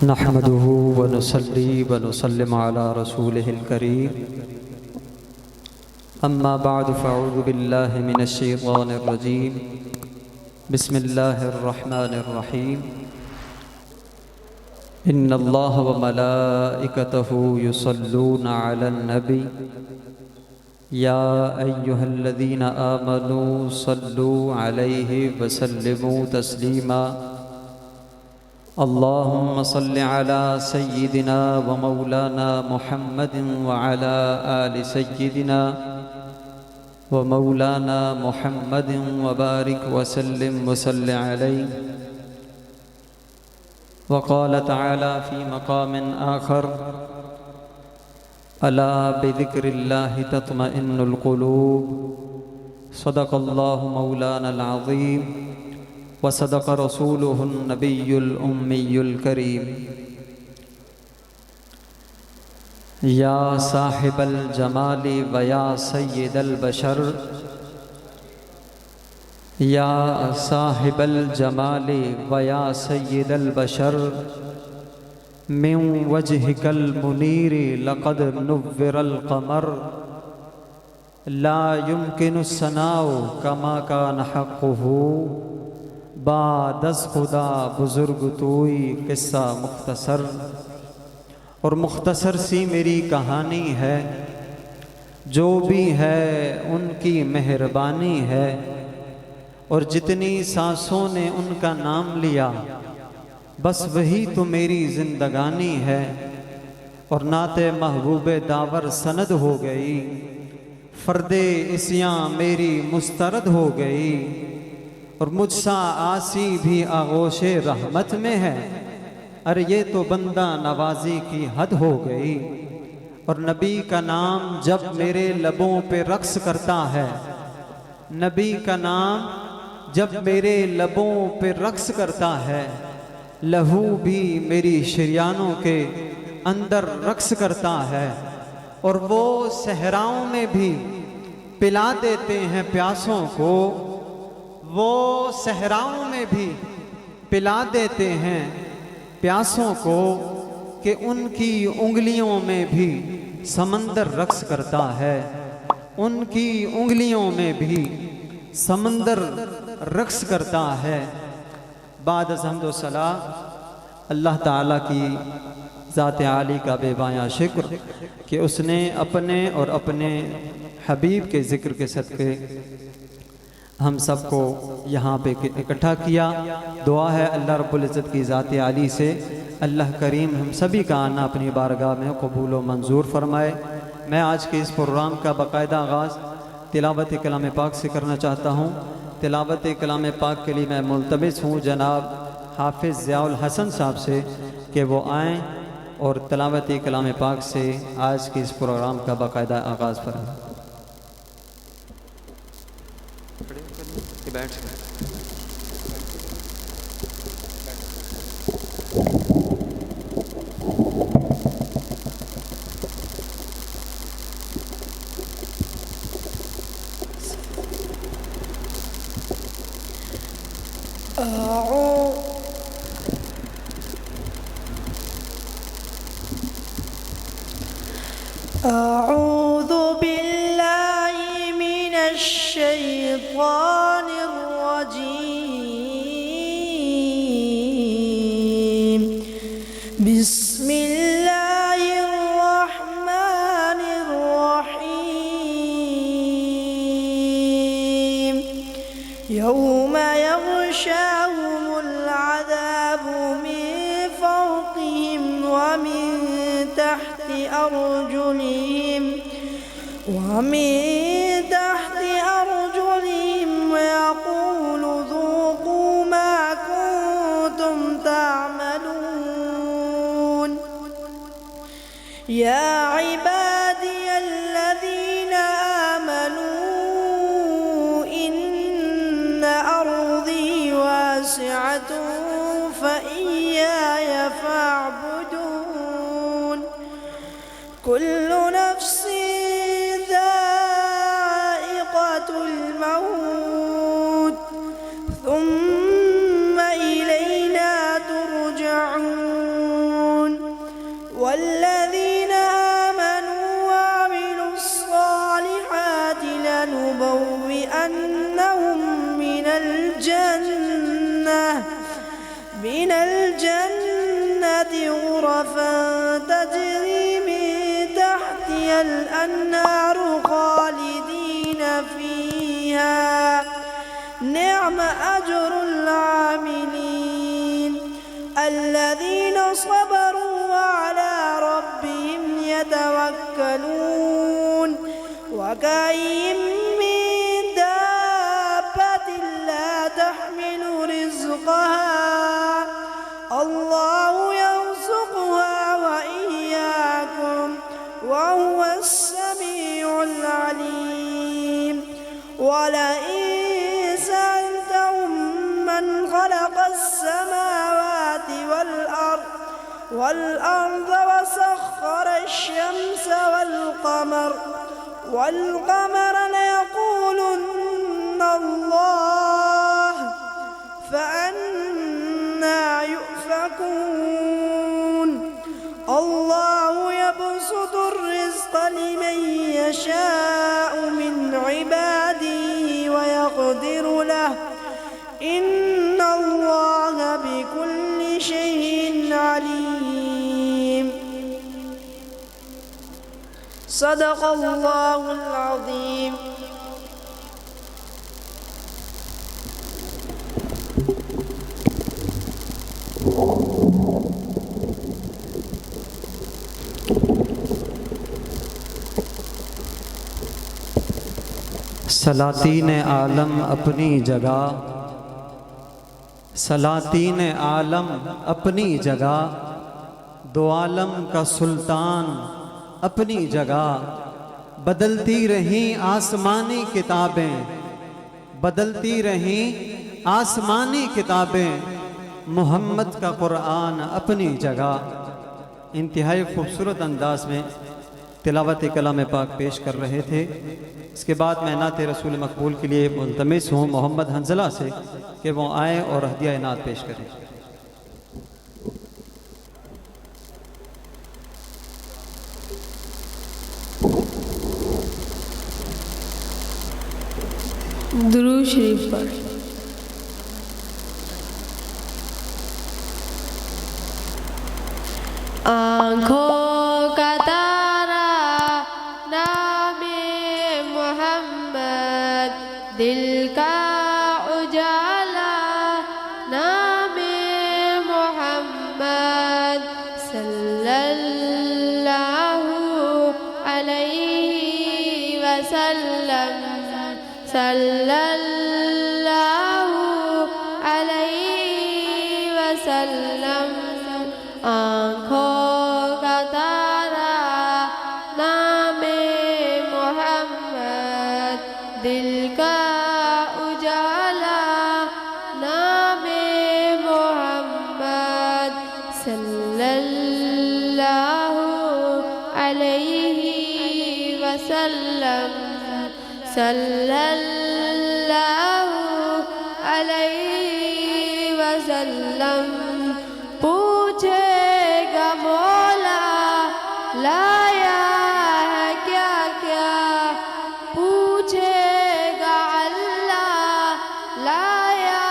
نحمده ونصلي ونسلم على رسوله الكريم اما بعد فاعوذ بالله من الشيطان الرجيم بسم الله الرحمن الرحيم ان الله وملائكته يصلون على النبي يا ايها الذين آمنوا صلوا عليه وسلموا تسليما اللهم صل على سيدنا ومولانا محمد وعلى آل سيدنا ومولانا محمد وبارك وسلم وصل عليه وقال تعالى في مقام آخر ألا بذكر الله تطمئن القلوب صدق الله مولانا العظيم وصدق رسوله النبي الأمي الكريم يا صاحب الجمال ويا سيد البشر يا صاحب الجمال ويا سيد البشر من وجهك المنير لقد نور القمر لا يمكن الثناء كما كان حقه بعد از خدا بزرگ توئی قصہ مختصر. اور مختصر سی میری کہانی ہے، جو بھی ہے ان کی مہربانی ہے، اور جتنی سانسوں نے ان کا نام لیا بس وہی تو میری زندگانی ہے. اور نعت محبوب داور سند ہو گئی، فرد عصیاں میری مسترد ہو گئی، اور مجھ سا آسی بھی آغوش رحمت میں ہے. ارے یہ تو بندہ نوازی کی حد ہو گئی. اور نبی کا نام جب میرے لبوں پہ رقص کرتا ہے، نبی کا نام جب میرے لبوں پہ رقص کرتا ہے، لہو بھی میری شریانوں کے اندر رقص کرتا ہے. اور وہ صحراؤں میں بھی پلا دیتے ہیں پیاسوں کو، وہ صحراؤں میں بھی پلا دیتے ہیں پیاسوں کو، کہ ان کی انگلیوں میں بھی سمندر رقص کرتا ہے، ان کی انگلیوں میں بھی سمندر رقص کرتا ہے. بعد از حمد و ثنا اللہ تعالیٰ کی ذات عالی کا بے پایا شکر کہ اس نے اپنے اور اپنے حبیب کے ذکر کے صدقے ہم سب کو یہاں پہ اکٹھا کیا. دعا ہے اللہ رب العزت کی ذات عالی سے اللہ کریم ہم سبھی کا آنا اپنی بارگاہ میں قبول و منظور فرمائے. میں آج کے اس پروگرام کا باقاعدہ آغاز تلاوت کلام پاک سے کرنا چاہتا ہوں. تلاوت کلام پاک کے لیے میں ملتمس ہوں جناب حافظ ضیاء الحسن صاحب سے کہ وہ آئیں اور تلاوت کلام پاک سے آج کے اس پروگرام کا باقاعدہ آغاز فرمائیں. أعوذ بالله من الشيطان الرجيم بسم الله الرحمن الرحيم يوم يغشاهم العذاب من فوقهم ومن تحت أرجلهم ويقول ذوقوا ما كنتم تعملون. يا عبادي الذين آمنوا إن أرضي واسعة فإياي فاعبدون. كل نفس ذائقة الموت ثم إلينا ترجعون. والذين آمنوا وعملوا الصالحات لنبوئنهم من الجنة غرفا تجري من تحتها الأنهار خالدين فيها نعم أجر العاملين الذين صبروا وعلى ربهم يتوكلون وكأين من دابة لا تحمل رزقها الله يرزقها وإياكم وهو السميع العليم ولئن سألتهم من خلق السماوات والأرض وسخر الشمس والقمر ليقولن الله فأنى يؤفكون الله يبسط الرزق لمن يشاء من عباده ويقدر له إن الله بكل شيء عليم صدق الله العظيم سلاطین عالم اپنی جگہ، سلاطین عالم اپنی جگہ، دو عالم کا سلطان اپنی جگہ، بدلتی رہیں آسمانی کتابیں، بدلتی رہیں آسمانی کتابیں، محمد کا قرآن اپنی جگہ۔ انتہائی خوبصورت انداز میں تلاوت کلام پاک پیش کر رہے تھے۔ اس کے بعد میں نعت رسول مقبول کے لیے ملتمس ہوں محمد حنظلہ سے کہ وہ آئیں اور ہدیہ نعت پیش کریں۔ درود شریف پر آنکھوں کا تارا نام محمد، دل کا اجالا نام محمد، صلی اللہ علیہ وسلم، صلی اللہ علیہ وسلم۔ آنکھوں کا تارا نام محمد، دل کا اجالا نام محمد، صلی اللہ علیہ وسلم، صلی اللہ علیہ وسلم۔ پوچھے گا مولا لایا ہے کیا کیا، پوچھے گا اللہ لایا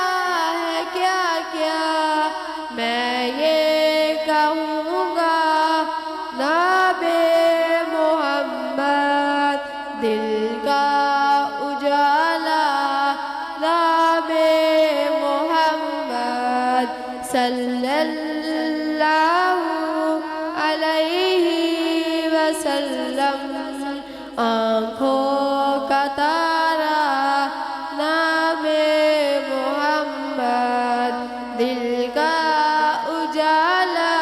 ہے کیا کیا، میں یہ کہوں گا نام محمد، دل کا اجالا نام محمد، صلی اللہ علیہ وسلم۔ آنکھوں کا تارا نام محمد، دل کا اجالا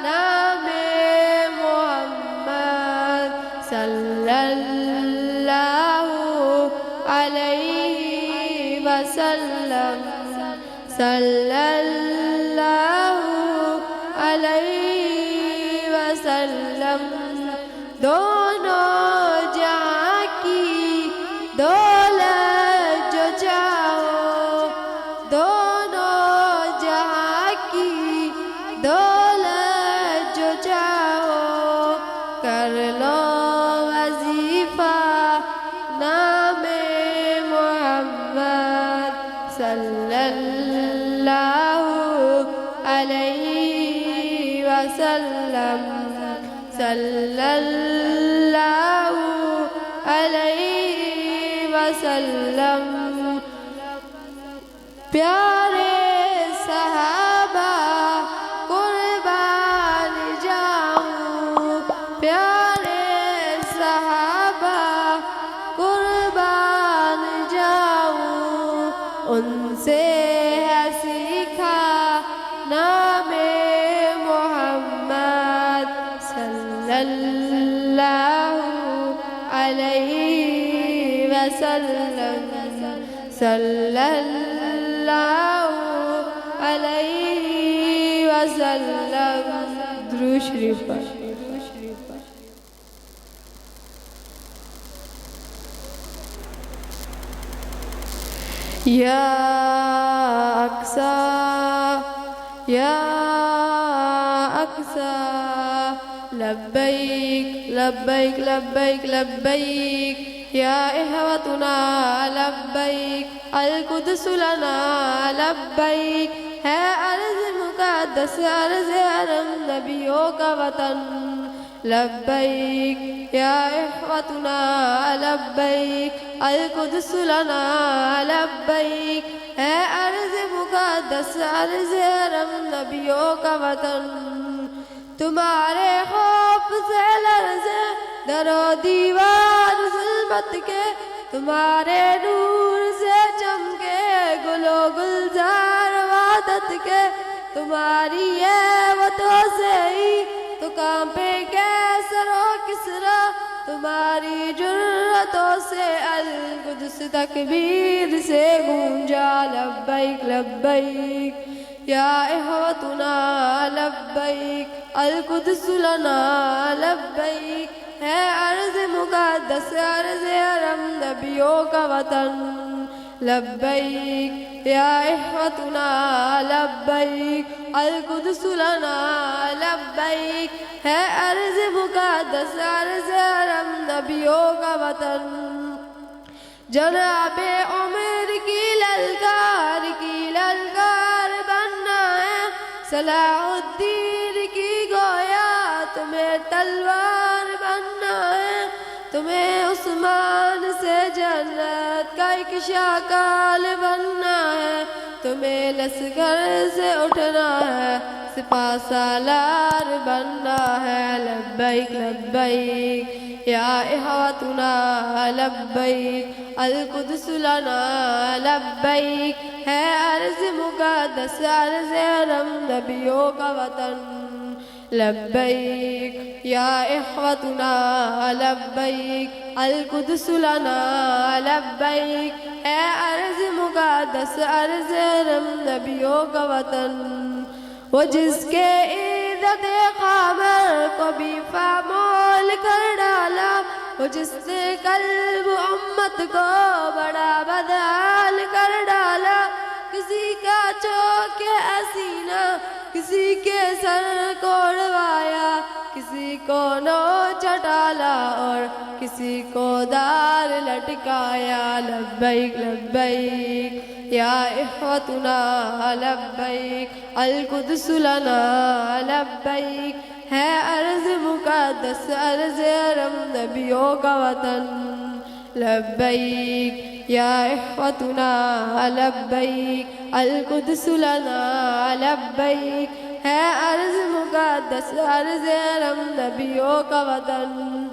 نام محمد، صلی اللہ علیہ وسلم، صلی اللہ علیہ وسلم۔ دونوں جہاں کی دولت جو چاہو، دونوں جہاں کی دولت جو چاہو، علیہ وسلم صلی اللہ علیہ وسلم پیارے صحابہ قربان جاؤں پیارے صحابہ قربان جاؤں ان سے ہے سیکھا نام محمد صلی اللہ علیہ وسلم صلی اللہ علیہ وسلم درود شریف پڑھ یا اقصی یا اقصی لبیک لبیک لبیک لبیک یا اخوتنا لبیک القدس لنا لبیک ہے ارض مقدس ارض حرم نبیوں کا وطن لبیک یا اخوتنا لبیک القدس لنا لبیک ہے ارض مقدس ارض حرم نبیوں کا وطن تمہارے خوف سے لرزے در و دیوار ظلمت کے تمہارے نور سے چمکے گل و گلزار وحدت کے تمہاری عیبتوں سے ہی تو کانپے کیسر و کسرا تمہاری جرتوں سے القدس تکبیر سے گونجا لبیک لبیک یا اخوتنا لبیک القدس لنا لبیک ہے ارض مقدس ارض حرم نبیوں کا وطن لبیک یا اخوتنا لبیک القدس لنا لبیک ہے ارض مقدس ارض حرم نبیوں کا وطن جناب عمر کی للکار بننا ہے صلاح الدین کی گویا تمہیں تلوار بننا ہے تمہیں عثمان سے جنت کا ایک شاکال بننا ہے تمہیں لشکر سے اٹھنا ہے سپاہ سالار بننا ہے لبیک لبیک یا اخوتنا لبیک القدس لنا لبیک ہے ارض مقدس ارض حرم نبیوں کا وطن لبیک یا اخوتنا لبیک القدس لنا لبیک ہے ارض مقدس ارض حرم نبیوں کا وطن وہ جس کے عزت قامر کو بھی پامال کر ڈالا وہ جس نے قلب امت کو بڑا بدحال کر ڈالا کسی کا چوک اسینہ کسی کے سر کو اڑوایا کسی کو نوچ ڈالا اور کسی کو دار لٹکایا لبیک لبیک یا اخوتنا لبیک القدس لنا لبیک ہے ارض مقدس ارض حرم نبیوں کا وطن لبیک یا اخوتنا لبیک القدس لنا لبیک ہے ارض مقدس ارض حرم نبیوں کا وطن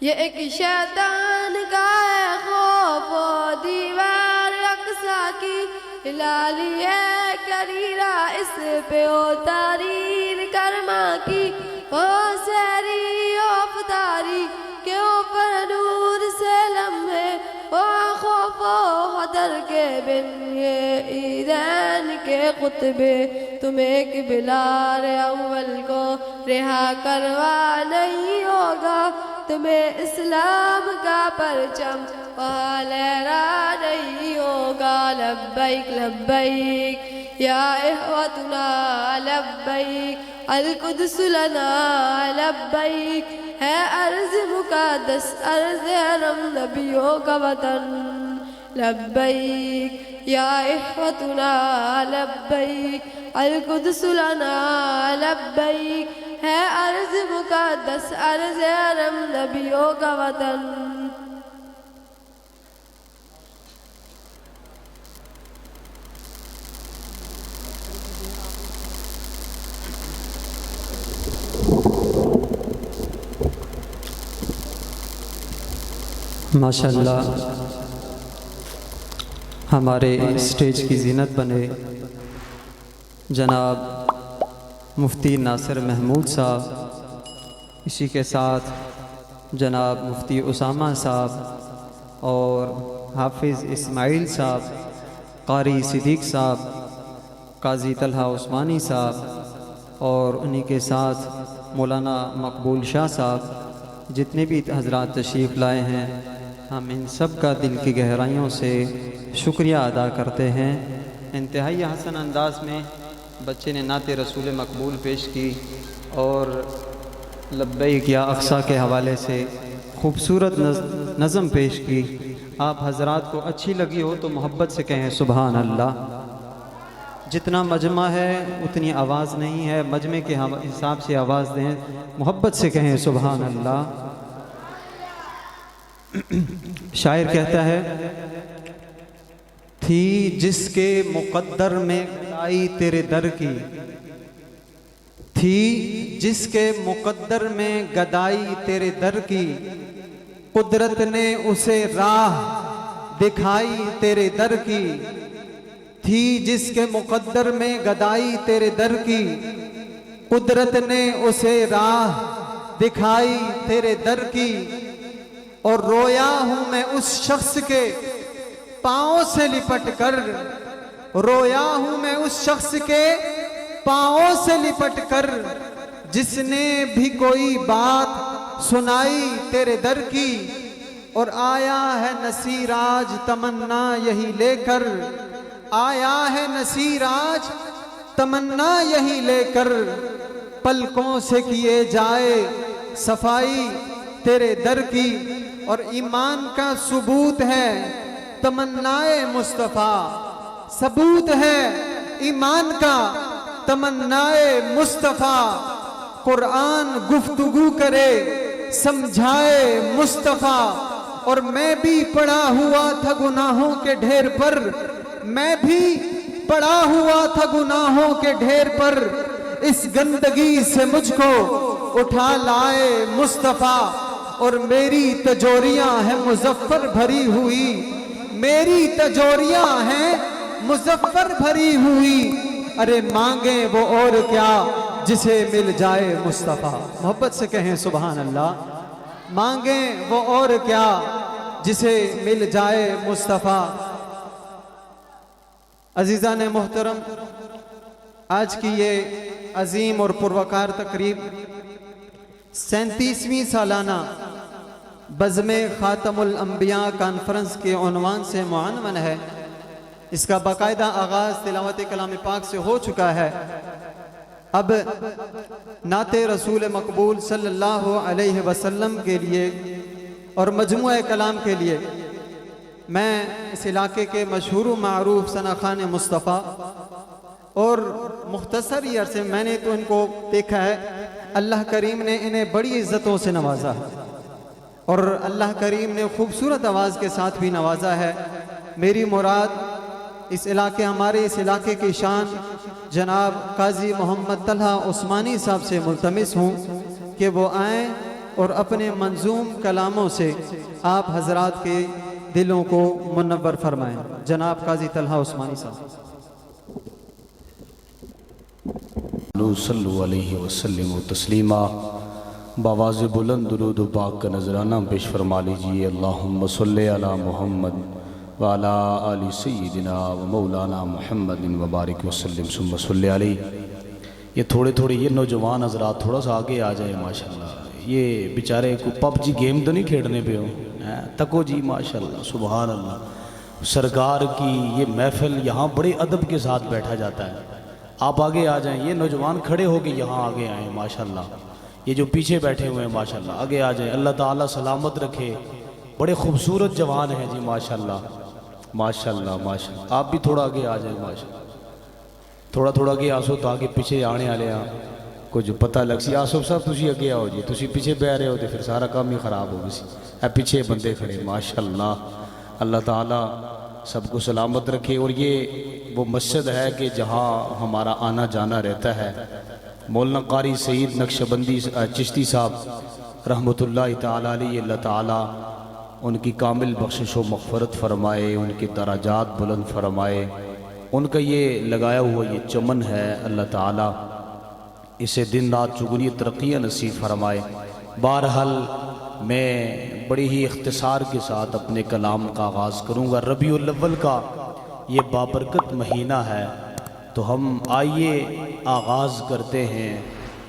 یہ ایک شیطان کا ہے خوف و دیوار اقصی کی ہلالی ہے کریرہ اس پہ ہو تحریر کرما کی وہ سحری افطاری کے اوپر نور سے لمحے وہ خوف و خطر کے بن یہ عیدین کے خطبے تم ایک بلال اول کو رہا کروا نہیں ہوگا تمہیں اسلام کا پرچم وہاں لہرا نہیں ہوگا لبیک لبیک یا اخوتنا لبیک القدس لنا لبیک ہے ارض مقدس ارض حرم نبیوں کا وطن لبیک یا اخوتنا لبیک القدس لنا لبیک ہے ارض مقدس ارض حرم نبیوں کا وطن. ماشاءاللہ ہمارے اسٹیج کی زینت بنے جناب مفتی ناصر محمود صاحب، اسی کے ساتھ جناب مفتی اسامہ صاحب اور حافظ اسماعیل صاحب، قاری صدیق صاحب، قاضی طلحہ عثمانی صاحب اور انہی کے ساتھ مولانا مقبول شاہ صاحب، جتنے بھی حضرات تشریف لائے ہیں، ہم ان سب کا دل کی گہرائیوں سے شکریہ ادا کرتے ہیں. انتہائی حسن انداز میں بچے نے نعت رسول مقبول پیش کی اور لبیک یا اقصیٰ کے حوالے سے خوبصورت نظم پیش کی. آپ حضرات کو اچھی لگی ہو تو محبت سے کہیں سبحان اللہ. جتنا مجمع ہے اتنی آواز نہیں ہے، مجمع کے حساب سے آواز دیں، محبت سے کہیں سبحان اللہ. شاعر کہتا ہے تھی جس کے مقدر میں گدائی تیرے در کی، تھی جس کے مقدر میں گدائی تیرے در کی، قدرت نے اسے راہ دکھائی تیرے در کی، تھی جس کے مقدر میں گدائی تیرے در کی، قدرت نے اسے راہ دکھائی تیرے در کی، اور رویا ہوں میں اس شخص کے پاؤں سے لپٹ کر، رویا ہوں میں اس شخص کے پاؤں سے لپٹ کر، جس نے بھی کوئی بات سنائی تیرے در کی، اور آیا ہے نصیر آج تمنا یہی لے کر، آیا ہے نصیر آج تمنا یہی لے کر، پلکوں سے کیے جائے صفائی تیرے در کی، اور ایمان کا ثبوت ہے تمنائے مصطفیٰ، ثبوت ہے ایمان کا تمنائے مصطفیٰ، قرآن گفتگو کرے سمجھائے مصطفیٰ، اور میں بھی پڑا ہوا تھا گناہوں کے ڈھیر پر، میں بھی پڑا ہوا تھا گناہوں کے ڈھیر پر، اس گندگی سے مجھ کو اٹھا لائے مصطفیٰ، اور میری تجوریاں ہیں مظفر بھری ہوئی، میری تجوریاں ہیں مظفر بھری ہوئی، ارے مانگیں وہ اور کیا جسے مل جائے مصطفیٰ. محبت سے کہیں سبحان اللہ. مانگیں وہ اور کیا جسے مل جائے مصطفیٰ. عزیزان محترم، آج کی یہ عظیم اور پروقار تقریب 37ویں سالانہ بزم خاتم الانبیاء کانفرنس کے عنوان سے معنون ہے. اس کا باقاعدہ آغاز تلاوت کلام پاک سے ہو چکا ہے. اب نعت رسول مقبول صلی اللہ علیہ وسلم کے لیے اور مجموعہ کلام کے لیے میں اس علاقے کے مشہور و معروف ثنا خان مصطفیٰ، اور مختصر ہی عرصے میں نے تو ان کو دیکھا ہے، اللہ کریم نے انہیں بڑی عزتوں سے نوازا ہے اور اللہ کریم نے خوبصورت آواز کے ساتھ بھی نوازا ہے. میری مراد اس علاقے، ہمارے اس علاقے کی شان جناب قاضی محمد طلحہ عثمانی صاحب سے ملتمس ہوں کہ وہ آئیں اور اپنے منظوم کلاموں سے آپ حضرات کے دلوں کو منور فرمائیں. جناب قاضی طلحہ عثمانی صاحب. صلو علیہ وسلم تسلیما. باواز بلند درود و پاک کا نذرانہ پیش فرما لیجئے. اللہم صلی علی محمد وعلی آل سیدنا و مولانا محمد وبارک وسلم ثم صلی علیہ. یہ تھوڑے یہ نوجوان حضرات تھوڑا سا آگے آ جائیں ماشاءاللہ. یہ بیچارے کو پب جی گیم تو نہیں کھیڑنے پہ ہو تکو جی ماشاءاللہ سبحان اللہ. سرکار کی یہ محفل یہاں بڑے ادب کے ساتھ بیٹھا جاتا ہے. آپ آگے آ جائیں. یہ نوجوان کھڑے ہو کے یہاں آگے آئیں ماشاءاللہ. یہ جو پیچھے بیٹھے ہوئے ہیں ماشاءاللہ آگے آ جائیں. اللہ تعالیٰ سلامت رکھے. بڑے خوبصورت جوان ہیں جی ماشاءاللہ ماشاءاللہ ماشاءاللہ. آپ بھی تھوڑا آگے آ جائیں ماشاءاللہ. تھوڑا تھوڑا کہ آسو تاکہ پیچھے آنے والے کچھ پتہ لگ سی. آصف صاحب تسی اگے آؤ جی, تسی پیچھے بہ رہے ہو تو پھر سارا کام ہی خراب ہو گئی سی. اے پیچھے بندے کھڑے ماشاءاللہ. اللہ تعالیٰ سب کو سلامت رکھے. اور یہ وہ مسجد ہے کہ جہاں ہمارا آنا جانا رہتا ہے. مولانا قاری سعید نقشبندی چشتی صاحب رحمۃ اللہ تعالیٰ علیہ, اللہ تعالیٰ ان کی کامل بخشش و مغفرت فرمائے, ان کے درجات بلند فرمائے. ان کا یہ لگایا ہوا یہ چمن ہے, اللہ تعالیٰ اسے دن رات چگنی ترقیاں نصیب فرمائے. بہرحال میں بڑی ہی اختصار کے ساتھ اپنے کلام کا آغاز کروں گا. ربیع الاول کا یہ بابرکت مہینہ ہے, تو ہم آئیے آغاز کرتے ہیں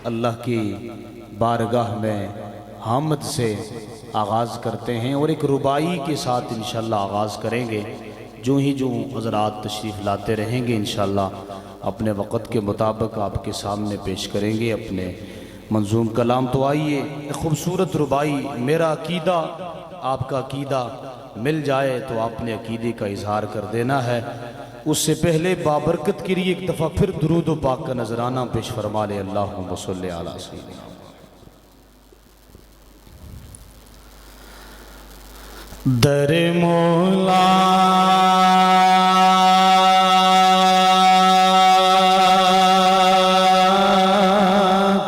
اللہ کی بارگاہ میں حمد سے آغاز کرتے ہیں, اور ایک ربائی کے ساتھ انشاءاللہ آغاز کریں گے. جو حضرات تشریف لاتے رہیں گے انشاءاللہ اپنے وقت کے مطابق آپ کے سامنے پیش کریں گے اپنے منظوم کلام. تو آئیے ایک خوبصورت ربائی, میرا عقیدہ آپ کا عقیدہ مل جائے تو آپ نے عقیدے کا اظہار کر دینا ہے. اس سے پہلے بابرکت کے لیے ایک دفعہ پھر درود و پاک کا نذرانہ پیش فرما لے. اللہم صلی علی سیدنا در مولا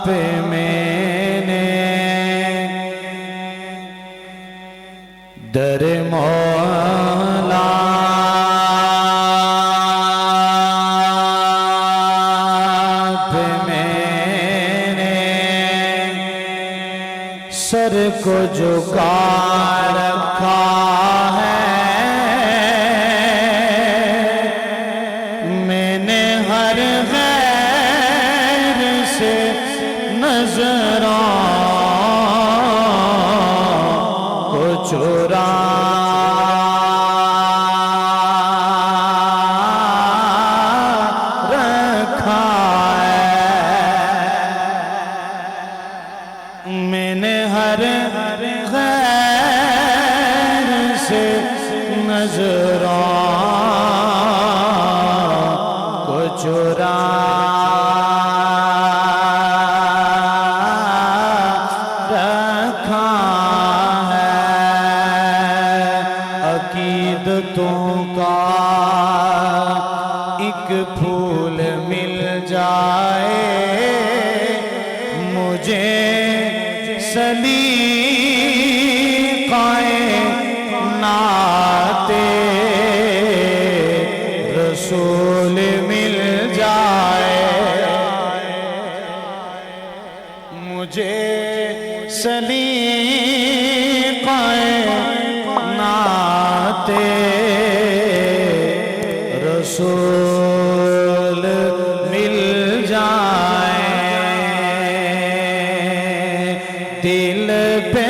پہ میں نے, در مولا پہ میں نے سر کو جھکا رکھا ہے. میں نے ہر غیر سے نظروں کو چرا رکھا ہے. میں نے ہر نظروں کو چرا رکھا ہے. عقیدتوں کا ایک پھول مل جائے مجھے سلیقۂ نعت رسول مل جائے, مجھے سلیقۂ نعت رسول مل جائے. دل پہ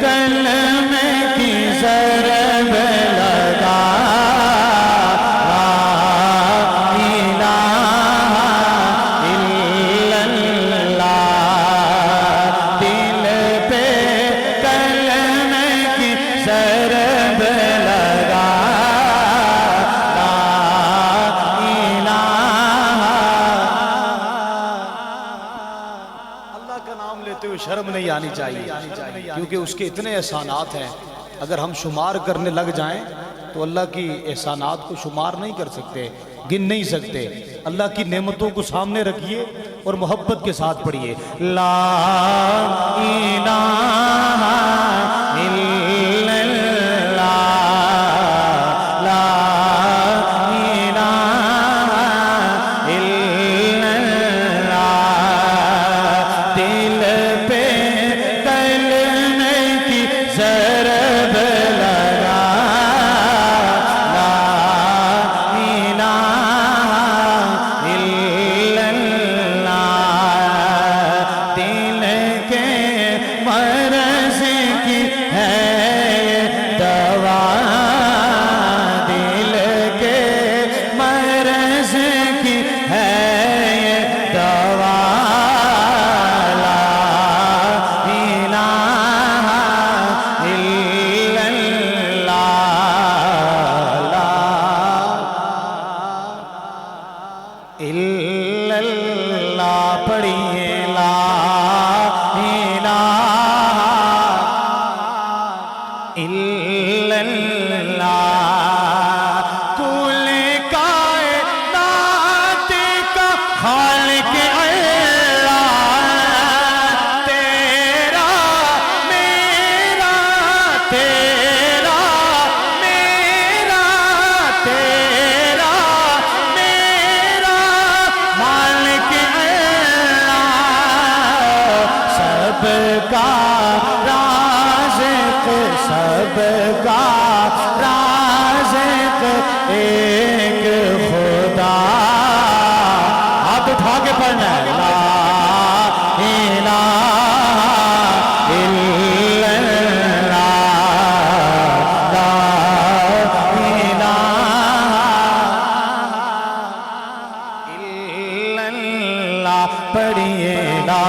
کلم کی ضرب لگا, لا الہ الا اللہ. دل پہ کلم کی ضرب لگا, لا الہ. اللہ کا نام لیتے ہوئے شرم نہیں آنی چاہیے, کیونکہ اس کے اتنے احسانات ہیں. اگر ہم شمار کرنے لگ جائیں تو اللہ کی احسانات کو شمار نہیں کر سکتے, گن نہیں سکتے. اللہ کی نعمتوں کو سامنے رکھیے اور محبت کے ساتھ پڑھیے. لا الہ الا اللہ, لا الہ الا اللہ. دل پہ کلمہ کی ضرب لگا, لا الہ الا اللہ. دل کے مرض پڑھیے لا الہ الا اللہ کل کائنات کا خالق اللہ تیرا میرا تیرا میرا تیرا میرا مالک اللہ سب کا رازق سب کا رازق ایک خدا ہاتھ اٹھا کے پڑھنا ہے لا الہ الا اللہ لا الہ الا اللہ پڑھیے لا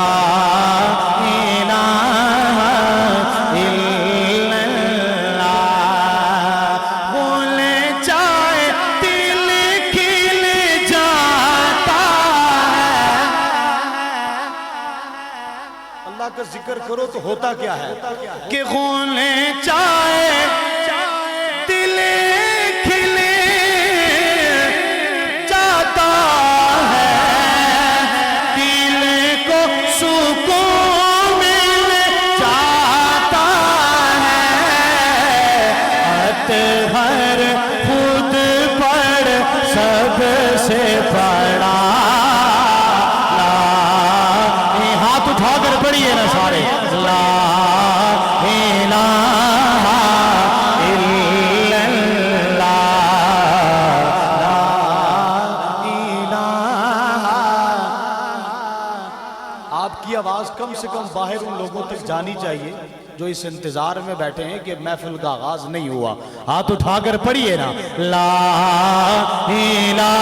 کا ذکر کرو تو ہوتا کیا ہے کہ خون چائے دل کھل جاتا ہے دل کو سکون مل جاتا ہے اطہر خود پر سب سے بڑا ہاتھ اٹھا کر پڑھیے نا سارے لا الہ الا اللہ لا الہ آپ کی آواز کم سے کم باہر ان لوگوں تک جانی چاہیے جو اس انتظار میں بیٹھے ہیں کہ محفل کا آغاز نہیں ہوا ہاتھ اٹھا کر پڑھیے نا لا الہ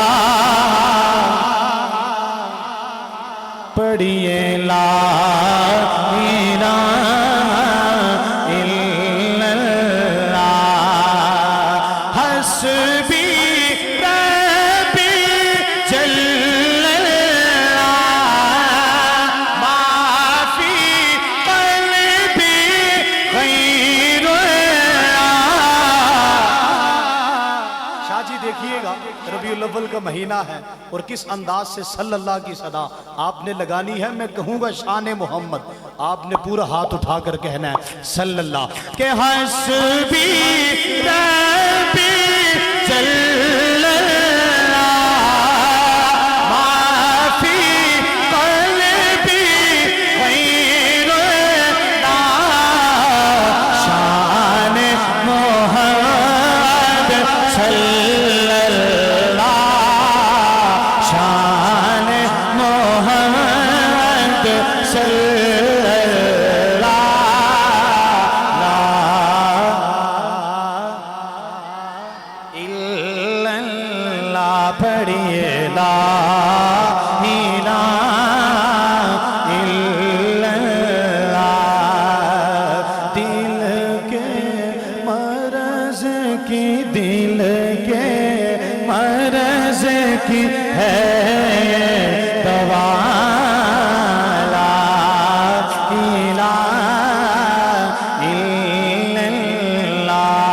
پڑھیے لا الہ الا اللہ حسبی ربی جل اللہ ما فی قلبی غیر اللہ شاہ جی دیکھیے گا ربیع الاول کا مہینہ ہے اور کس انداز سے صلی اللہ کی صدا آپ نے لگانی ہے میں کہوں گا شان محمد آپ نے پورا ہاتھ اٹھا کر کہنا ہے صلی اللہ کہ حسبی ربی جل اللہ ما فی قلبی غیر اللہ شان محمد صلی شان محمد صلی اللہ لا الا اللہ پڑھیے لا الہ الا اللہ دل کے مرض کی دل کے مرض کی ہے دوا لا الہ الا اللہ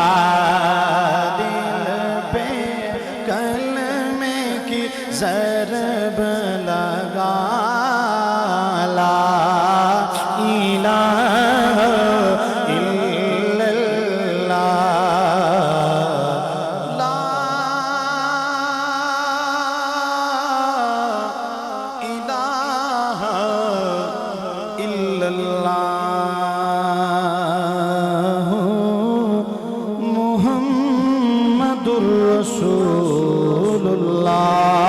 دل پہ کلمے کی ضرب لگا لا الہ الا اللہ لا الہ الا اللہ محمد رسول اللہ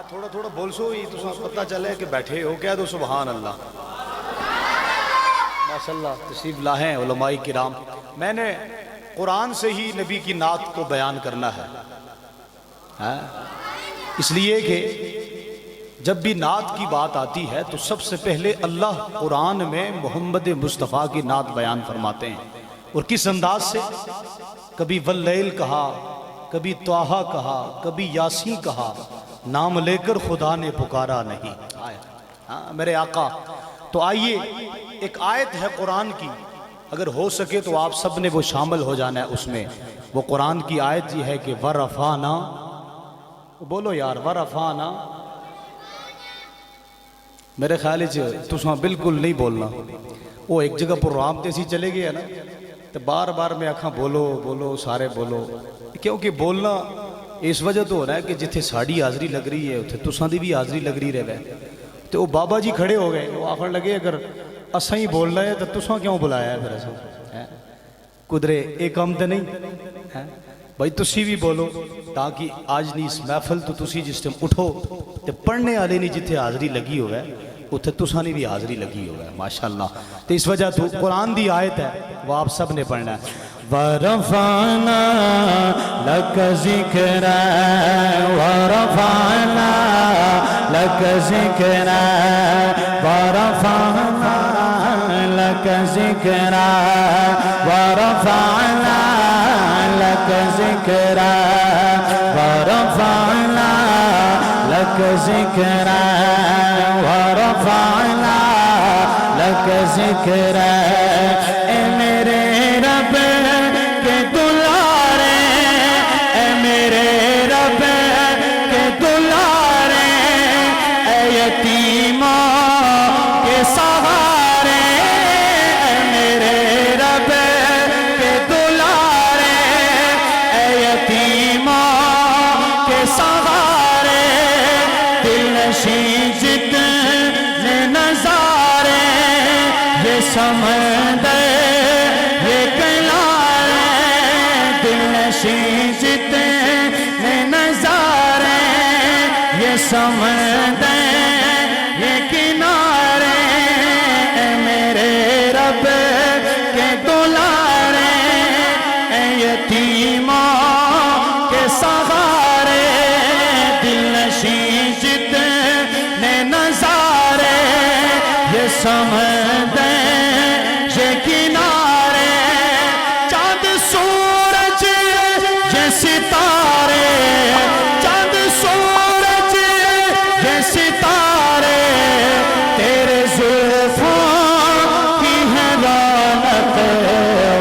تھوڑا تھوڑا بول سو یہ تو پتہ چلے کہ بیٹھے ہو کہہ دو سبحان اللہ ماشاءاللہ تشریف لائے علماء کرام میں نے قرآن سے ہی نبی کی نعت کو بیان کرنا ہے اس لیے کہ جب بھی نعت کی بات آتی ہے تو سب سے پہلے اللہ قرآن میں محمد مصطفیٰ کی نعت بیان فرماتے ہیں اور کس انداز سے کبھی واللیل کہا کبھی طٰہٰ کہا، کبھی یاسین کہا، نام لے کر خدا نے پکارا نہیں۔ ہاں میرے آقا۔ تو آئیے ایک آیت ہے قرآن کی، اگر ہو سکے تو آپ سب نے وہ شامل ہو جانا ہے اس میں۔ وہ قرآن کی آیت یہ ہے کہ وَرَفَعْنَا، بولو یار وَرَفَعْنَا، میرے خیال تساں بالکل نہیں بولنا۔ وہ ایک جگہ پروگرام تے سی چلے گئے نا، تو بار بار میں آکھاں بولو بولو سارے بولو، کیونکہ بولنا اس وجہ تو ہو رہا ہے کہ جتھے ساڑی حاضری لگ رہی ہے اتھے تساں دی بھی حاضری لگ رہی رہے۔ تو وہ بابا جی کھڑے ہو گئے، وہ آخر لگے اگر اساں ہی بول رہے ہیں تو تساں کیوں بلایا ہے پھر اساں؟ قدرے ایک کام تے نہیں بھائی، تسی بھی بولو تاکہ آج نہیں اس محفل تو تسی جس ٹائم اٹھو تے پڑھنے والے نہیں جتھے حاضری لگی ہو ہے اتھے تساں نے بھی حاضری لگی ہو ہے ماشاءاللہ۔ تو اس وجہ تو قرآن دی آیت ہے وہ آپ سب نے پڑھنا ہے۔ وَرَفَعْنَا لَكَ ذِكْرَكَ وَرَفَعْنَا لَكَ ذِكْرَكَ وَرَفَعْنَا لَكَ ذِكْرَكَ وَرَفَعْنَا لَكَ ذِكْرَكَ وَرَفَعْنَا لَكَ ذِكْرَكَ وَرَفَعْنَا لَكَ ذِكْرَكَ۔ اے میرے رب کے دلارے، اے میرے رب کے دلارے، اے یتیموں کے سہارے، اے میرے رب کے دلارے، اے یتیموں کے سہارے، دل نشین جتنے نظارے، یہ سمندر یہ کنارے، دل نشین جتنے نظارے، یہ سمندر یہ کنارے، اے میرے رب کے دلارے، اے یتیموں کے سہارے، دل نشین جتنے نظارے، یہ سمندر یہ کنارے، چاند سورج یہ ستارے، چاند سورج یہ ستارے، تیرے زلفوں کی ہے رونق،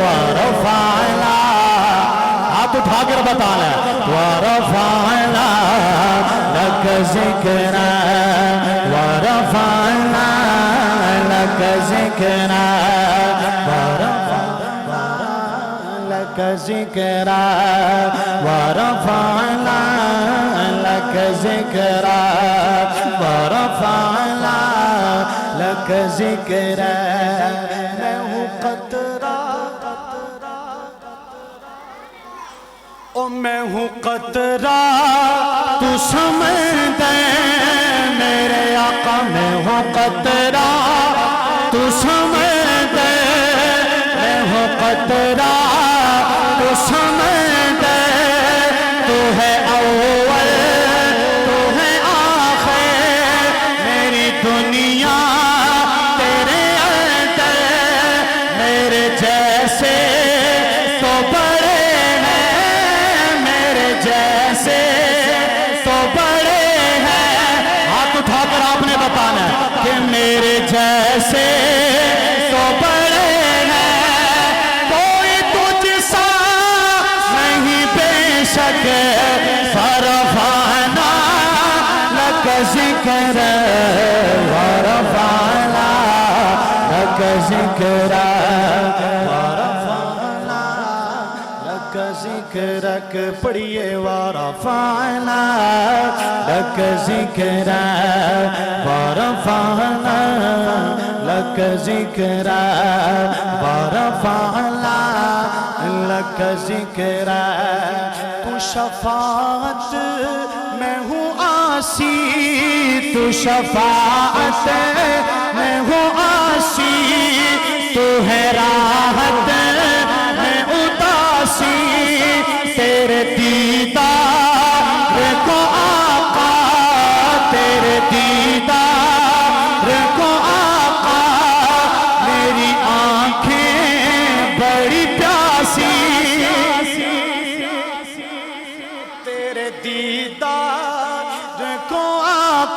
وَرَفَعْنَا، ہاتھ اٹھا کر بتانا، وَرَفَعْنَا لَكَ ذِكْرَكَ وَرَفَعْنَا لَكَ ذِكْرَكَ وَرَفَعْنَا لَكَ ذِكْرَكَ وَرَفَعْنَا لَكَ ذِكْرَكَ وَرَفَعْنَا لَكَ ذِكْرَكَ۔ میں ہوں قطرہ، او میں ہوں قطرہ تو سمندر، میرے آقا میں ہوں قطرہ تو سمندر، میں ہوں قطرہ تو سمندر، تو ہے اول تو ہے آخر، میری دنیا تیرے اندر، میرے جیسے تو بڑے ہیں، میرے جیسے تو بڑے ہیں، ہاتھ اٹھا کر آپ نے بتانا ہے کہ میرے جیسے تو بڑے ہیں، کوئی تجھ سا نہیں بے شک، فَرَفَعْنَا لَكَ ذِكْرَكَ وَرَفَعْنَا لَكَ ذِكْرَكَ وَرَفَعْنَا لَكَ ذِكْرَكَ، پڑھیے وَرَفَعْنَا لَكَ ذِكْرَكَ وَرَفَعْنَا لَكَ ذِكْرَكَ وَرَفَعْنَا لَكَ ذِكْرَكَ۔ تو شفاعت میں ہوں آسی، تو شفاعت میں ہوں آسی، تو ہے راحت میں اداسی، تیرے دیدار کو آقا، تیرے دیدار کو آقا، میری آنکھیں بڑی پیاسی،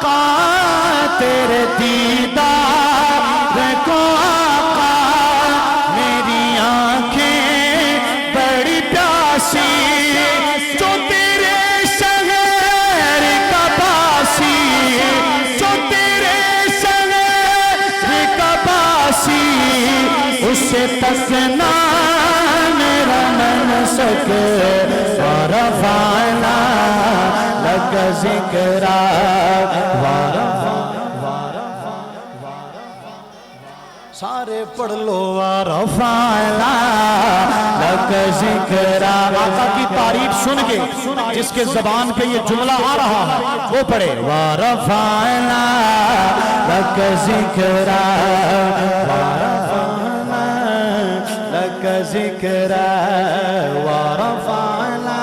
آقا تیرے دیدار کو آقا میری آنکھیں بڑی پیاسی جو تیرے شہر کا باسی جو تیرے شہر کا باسی اسے تکنا میرا منسک ورفعنا لک ذکرا سارے پڑھ لو ورفعنا لک ذکرا آقا کی تعریف سن کے جس کے زبان پہ یہ جملہ آ رہا ہے وہ پڑھے ورفعنا لک ذکرا لک ذکرا ورفعنا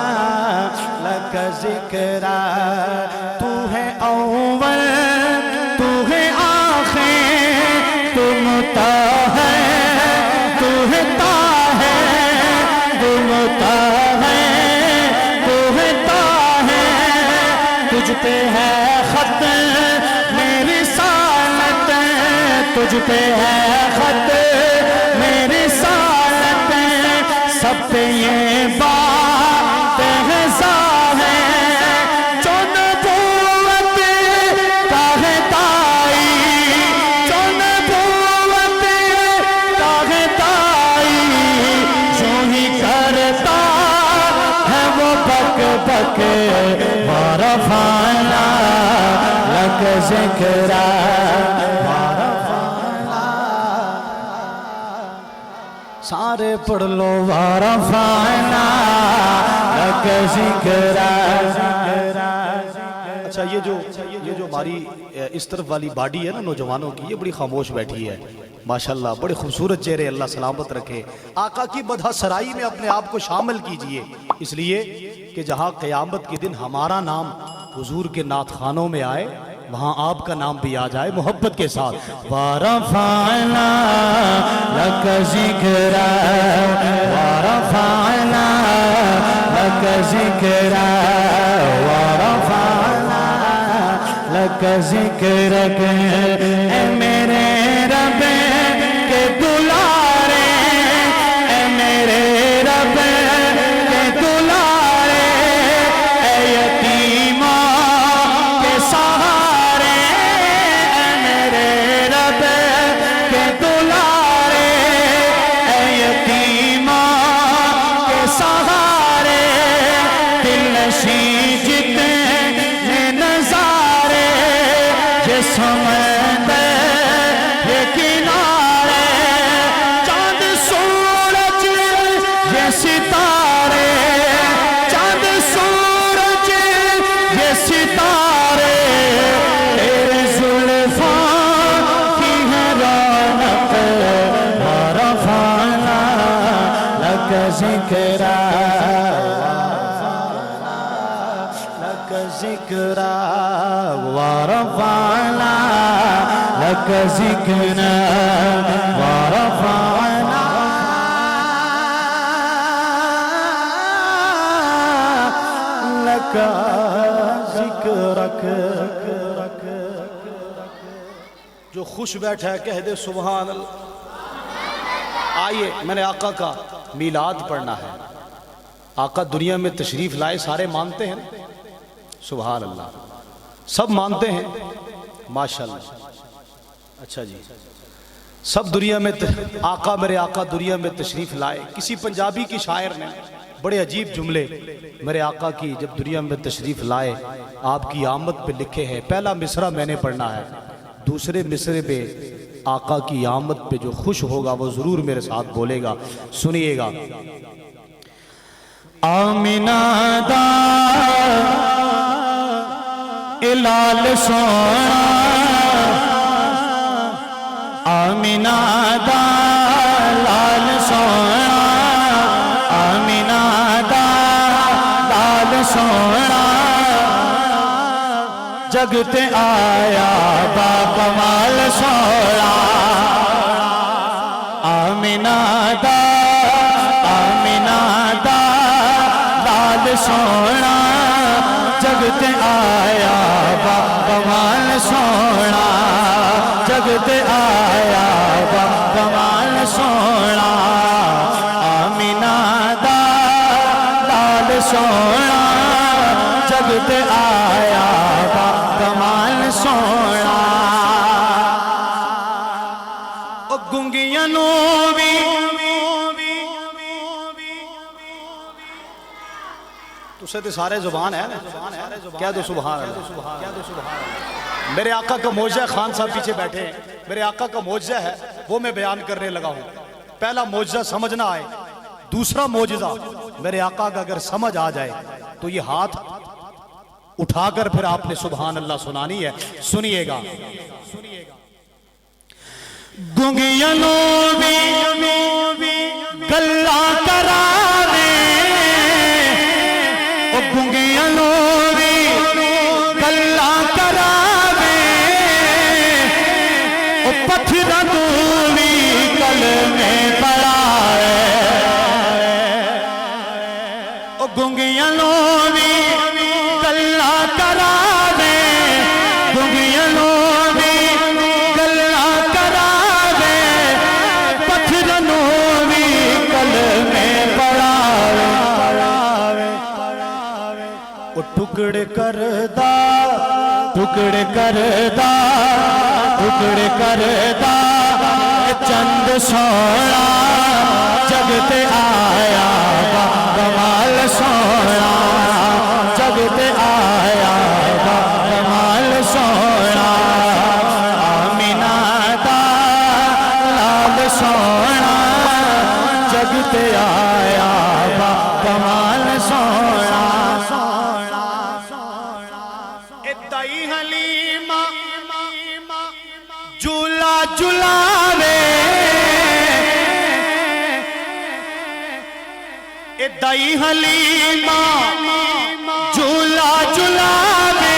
لک ذکرا تو ہے اول تو ہے آخر تو متا ہے تو ہے تا ہے تو متا ہے تو ہے تا ہے تجھ پہ ہے خط میری سالت تجھ پہ ہے خط میری سالت سب پہ یہ بات ہے ظاہر جو نبوت کا ہے دائی جو نبوت کا ہے دائی جو ہی کرتا ہے وہ بک بک ورفعنا لک ذکرا سارے پڑھ لو ورفعنا لک ذکرا اچھا یہ جو ہماری اس طرف والی باڈی ہے نا نوجوانوں کی یہ بڑی خاموش بیٹھی ہے ماشاءاللہ بڑے خوبصورت چہرے اللہ سلامت رکھے آقا کی بدھا سرائی میں اپنے آپ کو شامل کیجئے اس لیے کہ جہاں قیامت کے دن ہمارا نام حضور کے نعت خانوں میں آئے وہاں آپ کا نام بھی آ جائے محبت کے ساتھ ورفعنا لک ذکرا ورفعنا لک ذکرا ورفعنا لک ذکرک اے میرے رب کے دلارے اے میرے رب کے دلارے اے یتیماں کے سہارے اے میرے رب کے دلارے اے یتیماں کے سہارے دل نشیں جتنے نظارے یہ سمندر یہ کنارے چاند سورج یہ ستارے چاند سورج یہ ستارے تیرے زلفاں کی ہے رونق ورفعنا لک ذکرا لک ذکرا ورفعنا لک ذکرا ورفعنا لک ذکرک جو خوش بیٹھا ہے کہہ دے سبحان اللہ آئیے میں نے آقا کا میلاد پڑھنا ہے آقا دنیا میں تشریف لائے سارے مانتے ہیں سبحان اللہ سب مانتے ہیں ماشاءاللہ اچھا جی سب دنیا میں آقا میرے آقا دنیا میں تشریف لائے کسی پنجابی کی شاعر نے بڑے عجیب جملے میرے آقا کی جب دنیا میں تشریف لائے آپ کی آمد پہ لکھے ہیں پہلا مصرع میں نے پڑھنا ہے دوسرے مصرے پہ آقا کی آمد پہ جو خوش ہوگا وہ ضرور میرے ساتھ بولے گا سنیے گا آمینہ دا الال سونا آمینہ دا لال سونا آمینہ دا لال سونا جگتے آیا با کمال سونا آمینہ دا لال سونا جگتے آیا با کمال جگتے آیا با کمال سونا آمینہ دا لال سونا جگتے آیا با کمال سونا او گنگیاں نو بھی تسے تے سارے زبان ہے کیا دو سبحان اللہ میرے آقا کا معجزہ خان صاحب پیچھے بیٹھے ہیں میرے آقا کا معجزہ ہے وہ میں بیان کرنے لگا ہوں پہلا معجزہ سمجھنا آئے دوسرا معجزہ میرے آقا کا اگر سمجھ آ جائے تو یہ ہاتھ اٹھا کر پھر آپ نے سبحان اللہ سنانی ہے سنیے گا گنگیاں نو بھی گلا کراوے او گنگیاں نو بھی گلا کراوے او پتھراں تو بھی کلمے پڑھاوے او گنگیاں نو بھی گلا کراوے گنگیاں نو بھی گلا کراوے پتھراں نو بھی کلمے پڑھاوے او ٹکڑے کردہ ٹکڑے کردہ ٹکڑے کردہ چند سونا جگتے آیا با کمال سونا جگتے آیا با کمال سونا آمینہ دا لال سونا جگتے آیا با کمال سونا ادائی حلیمہ جھولا جھولاوے ادائی حلیمہ جھولا جھولاوے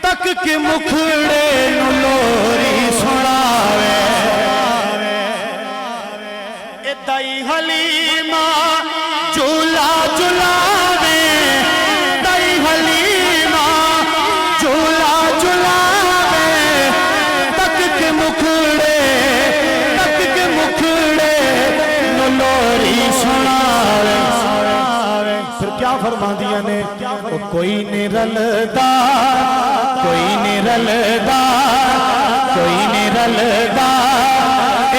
تک کے مکھڑے نو لوری سناوے ادائی حلیمہ جھولا جھولاوے ادائی حلیمہ جھولا جھولاوے تک کے مکھڑے نو لوری سناوے پھر کیا فرما دیا نے کوئی نہیں رلدا کوئی نہیں رلدا کوئی نہیں رلدا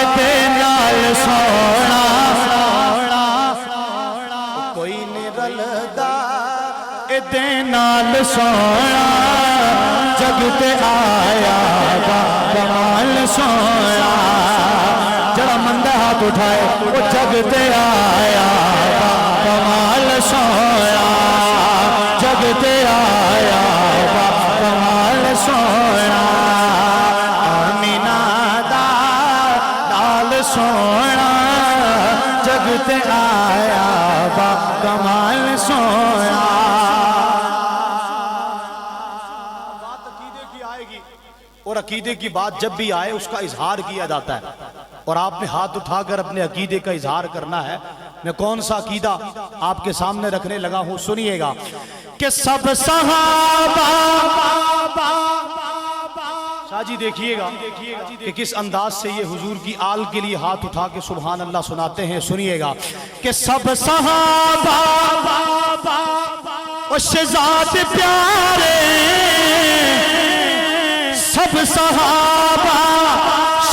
ادے نال سونا کوئی نہیں رلدا ادے نال سونا جگتے آیا با کمال سونا جڑا مندہ ہاتھ اٹھائے وہ جگتے آیا با کمال سونا جگتے آیا با کمال سونا آمینہ دا لال سونا جگتے آیا با کمال سونا بات عقیدے کی آئے گی اور عقیدے کی بات جب بھی آئے اس کا اظہار کیا جاتا ہے اور آپ نے ہاتھ اٹھا کر اپنے عقیدے کا اظہار کرنا ہے میں کون سا عقیدہ آپ کے سامنے رکھنے لگا ہوں سنیے گا کہ سب صحابہ شاہ جی دیکھیے گا کہ کس انداز سے یہ حضور کی آل کے لیے ہاتھ اٹھا کے سبحان اللہ سناتے ہیں سنیے گا کہ سب صحابہ و شہزاد پیارے سب صحابہ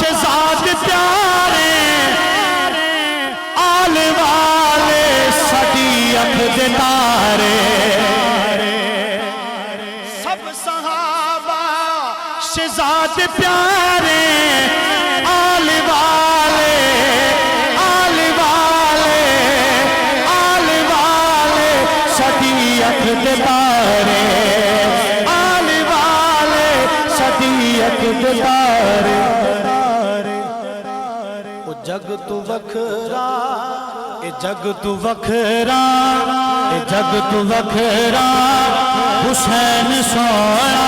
شہزاد پیارے آل والے سڑی اکھ دے تارے سب صحابہ شہزاد پیارے آل والے سڑی اکھ دے تارے آل والے سڑی اکھ دے تارے او جگ تو وکھرا اے جگ تو وکھرا اے جگ تو وکھرا حسین سونا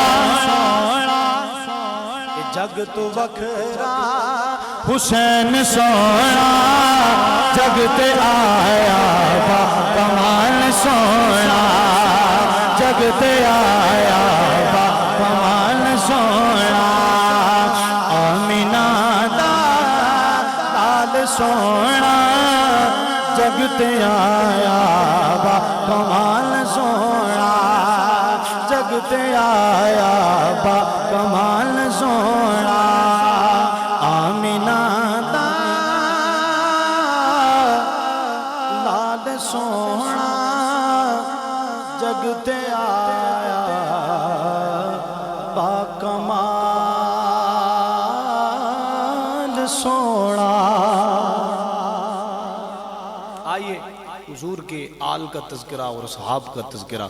اے جگ تو وکھرا حسین سونا جگتے آیا با کمال سونا جگتے آیا با کمال جگتے آیا با کمال سونا جگتے آیا با کمال سونا آمینہ دا لال سونا جگتے آیا با کمال سونا۔ آئیے حضور کے آل کا تذکرہ اور صحاب کا تذکرہ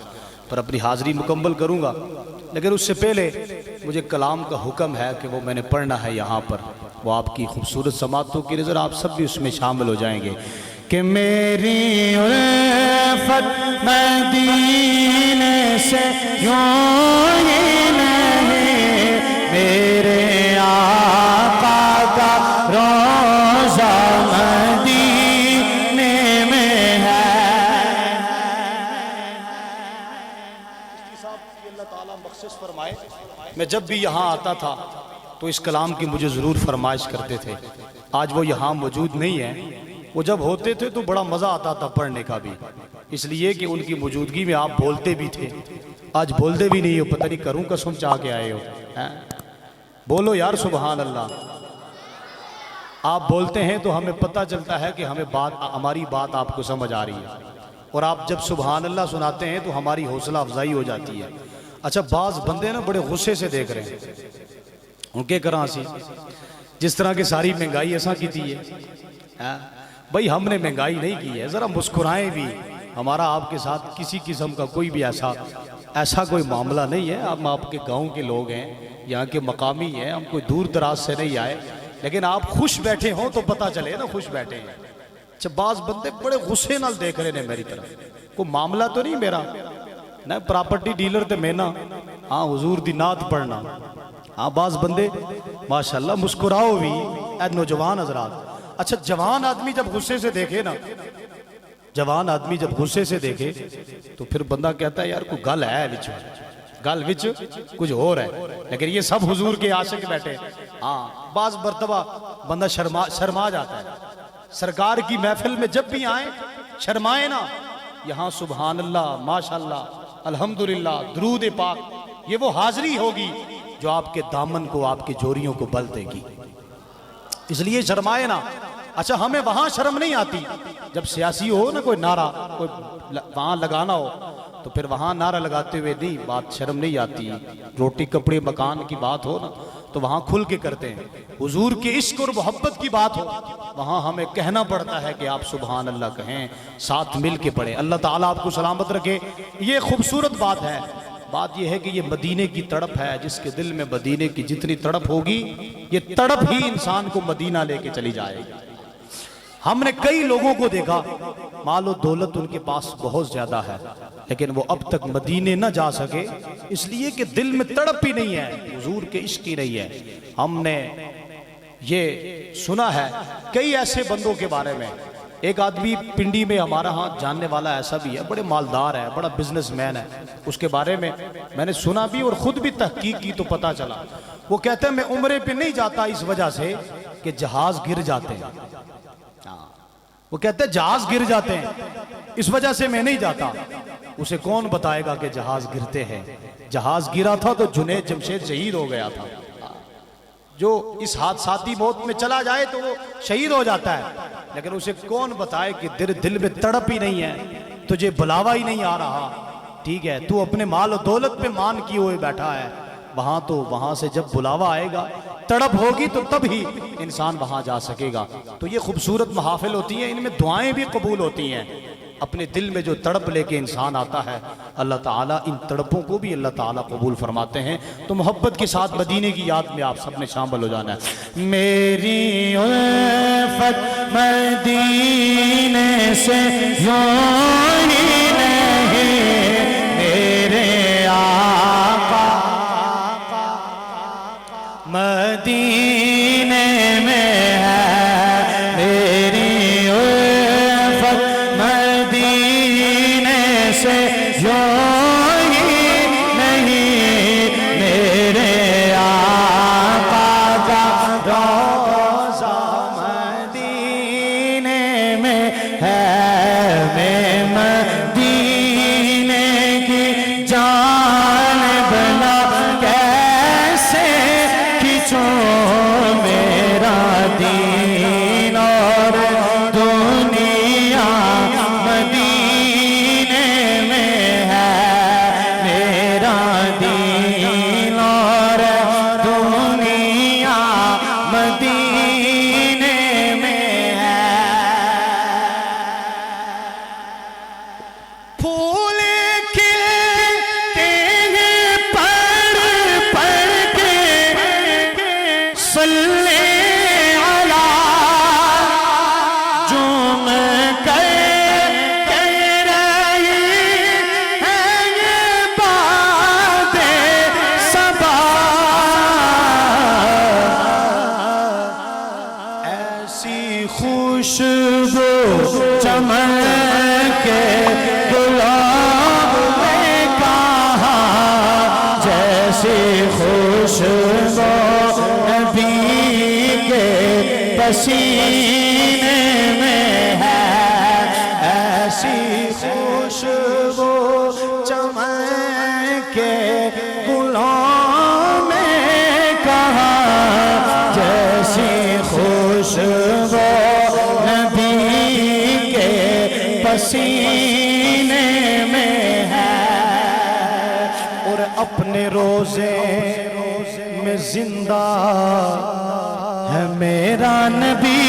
پر اپنی حاضری مکمل کروں گا، لیکن اس سے پہلے مجھے کلام کا حکم ہے کہ وہ میں نے پڑھنا ہے یہاں پر، وہ آپ کی خوبصورت سماعتوں کی نظر آپ سب بھی اس میں شامل ہو جائیں گے کہ میری الفت مدینے سے یوں ہی نہیں، میرے آقا کا روضہ مدینے میں ہے۔ اللہ تعالیٰ بخشش فرمائے، میں جب بھی یہاں آتا تھا تو اس کلام کی مجھے ضرور فرمائش کرتے تھے۔ آج وہ یہاں موجود نہیں ہیں، وہ جب ہوتے تھے تو بڑا مزہ آتا تھا پڑھنے کا بھی، اس لیے کہ ان کی موجودگی میں آپ بولتے بھی تھے۔ آج بولتے بھی نہیں ہو، پتہ نہیں کروں قسم چاہ کے آئے ہو، بولو یار سبحان اللہ۔ آپ بولتے ہیں تو ہمیں پتہ چلتا ہے کہ ہماری بات آپ کو سمجھ آ رہی ہے، اور آپ جب سبحان اللہ سناتے ہیں تو ہماری حوصلہ افزائی ہو جاتی ہے۔ اچھا بعض بندے نا بڑے غصے سے دیکھ رہے ہیں، ان کے کراں سی جس طرح کی ساری مہنگائی ایسا کی تھی ہے۔ بھائی ہم نے مہنگائی نہیں کی ہے، ذرا مسکرائیں بھی، ہمارا آپ کے ساتھ کسی قسم کا کوئی بھی ایسا کوئی معاملہ نہیں ہے۔ ہم آپ کے گاؤں کے لوگ ہیں، یہاں کے مقامی ہیں، ہم کوئی دور دراز سے نہیں آئے، لیکن آپ خوش بیٹھے ہوں تو پتہ چلے نا خوش بیٹھے ہیں۔ اچھا بعض بندے بڑے غصے نال دیکھ رہے ہیں میری طرف، کوئی معاملہ تو نہیں میرا نہ پراپرٹی ڈیلر تے میں نا، ہاں حضور دی نعت پڑھنا۔ ہاں بعض بندے ماشاءاللہ مسکراؤ بھی اے نوجوان حضرات۔ اچھا جوان آدمی جب غصے سے دیکھے نا، جوان آدمی جب غصے سے دیکھے تو پھر بندہ کہتا ہے یار کوئی گل ہے گل وچ کچھ اور ہے، لیکن یہ سب حضور کے عاشق بیٹھے۔ ہاں بعض مرتبہ بندہ شرما جاتا ہے، سرکار کی محفل میں جب بھی آئیں شرمائے نا، یہاں سبحان اللہ ماشاءاللہ الحمدللہ درود پاک، یہ وہ حاضری ہوگی جو آپ کے دامن کو، آپ کی جوریوں کو بل دے گی، اس لیے شرمائے نا۔ اچھا ہمیں وہاں شرم نہیں آتی جب سیاسی ہو نا، کوئی نعرہ کوئی وہاں لگانا ہو تو پھر وہاں نعرہ لگاتے ہوئے نہیں بات شرم نہیں آتی، روٹی کپڑے مکان کی بات ہو نا تو وہاں کھل کے کرتے ہیں۔ حضور کے عشق اور محبت کی بات ہو وہاں ہمیں کہنا پڑتا ہے کہ آپ سبحان اللہ کہیں، ساتھ مل کے پڑھیں۔ اللہ تعالیٰ آپ کو سلامت رکھے۔ یہ خوبصورت بات ہے، بات یہ ہے کہ یہ مدینے کی تڑپ ہے، جس کے دل میں مدینے کی جتنی تڑپ ہوگی یہ تڑپ ہی انسان کو مدینہ لے کے چلی جائے گی۔ ہم نے کئی لوگوں کو دیکھا مال و دولت ان کے پاس بہت زیادہ ہے، لیکن وہ اب تک مدینے نہ جا سکے اس لیے کہ دل میں تڑپ ہی نہیں ہے، حضور کے عشق ہی نہیں ہے۔ ہم نے یہ سنا ہے کئی ایسے بندوں کے بارے میں، ایک آدمی پنڈی میں ہمارا ہاں جاننے والا ایسا بھی ہے، بڑے مالدار ہے، بڑا بزنس مین ہے، اس کے بارے میں میں نے سنا بھی اور خود بھی تحقیق کی تو پتا چلا، وہ کہتے ہیں میں عمرے پہ نہیں جاتا اس وجہ سے کہ جہاز گر جاتے ہیں۔ وہ کہتے ہیں جہاز گر جاتے ہیں اس وجہ سے میں نہیں جاتا۔ اسے کون بتائے گا کہ جہاز گرتے ہیں؟ جہاز گرا تھا تو جنید جمشید شہید ہو گیا تھا، جو اس حادثاتی موت میں چلا جائے تو وہ شہید ہو جاتا ہے، لیکن اسے کون بتائے کہ دل میں تڑپ ہی نہیں ہے، تجھے بلاوا ہی نہیں آ رہا، ٹھیک ہے تو اپنے مال و دولت پہ مان کیے ہوئے بیٹھا ہے، وہاں سے جب بلاوا آئے گا تڑپ ہوگی تو تب ہی انسان وہاں جا سکے گا۔ تو یہ خوبصورت محافل ہوتی ہیں، ان میں دعائیں بھی قبول ہوتی ہیں۔ اپنے دل میں جو تڑپ لے کے انسان آتا ہے اللہ تعالیٰ ان تڑپوں کو بھی اللہ تعالیٰ قبول فرماتے ہیں۔ تو محبت کے ساتھ مدینے کی یاد میں آپ سب نے شامل ہو جانا ہے۔ میری الفت مدینے سے یوں ہی نہیں، میرے آقا مدینے میں ہے، میری الفت مدینے سے یوں ہی نہیں، میرے آقا کا روضہ مدینے میں ہے، چمکے گلاب میں کہاں جیسی خوشبو نبی کے پسینے میں ہے ایسی خوشبو چمکے گلوں میں کہاں جیسی خوشبو نبی کے پسینے میں ہے اور اپنے روزے میں زندہ ہے میرا نبی.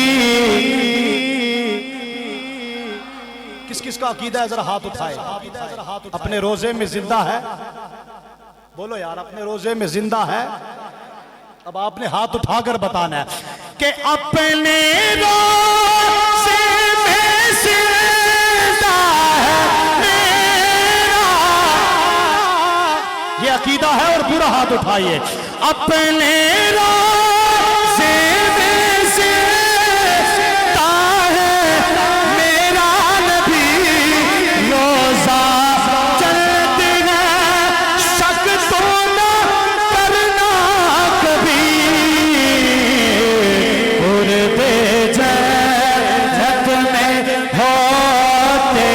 کس کس کا عقیدہ ہے ذرا ہاتھ اٹھائے. اپنے روزے میں زندہ ہے, بولو یار اپنے روزے میں زندہ ہے. اب آپ نے ہاتھ اٹھا کر بتانا ہے کہ اپنے روزے میں زندہ ہے میرا. یہ عقیدہ ہے اور پورا ہاتھ اٹھائیے. اپنے روزے میں زندہ ہے میرا نبی. روزہ چند ہے شک تو نہ کرنا کبھی. قربِ جنت میں ہوتے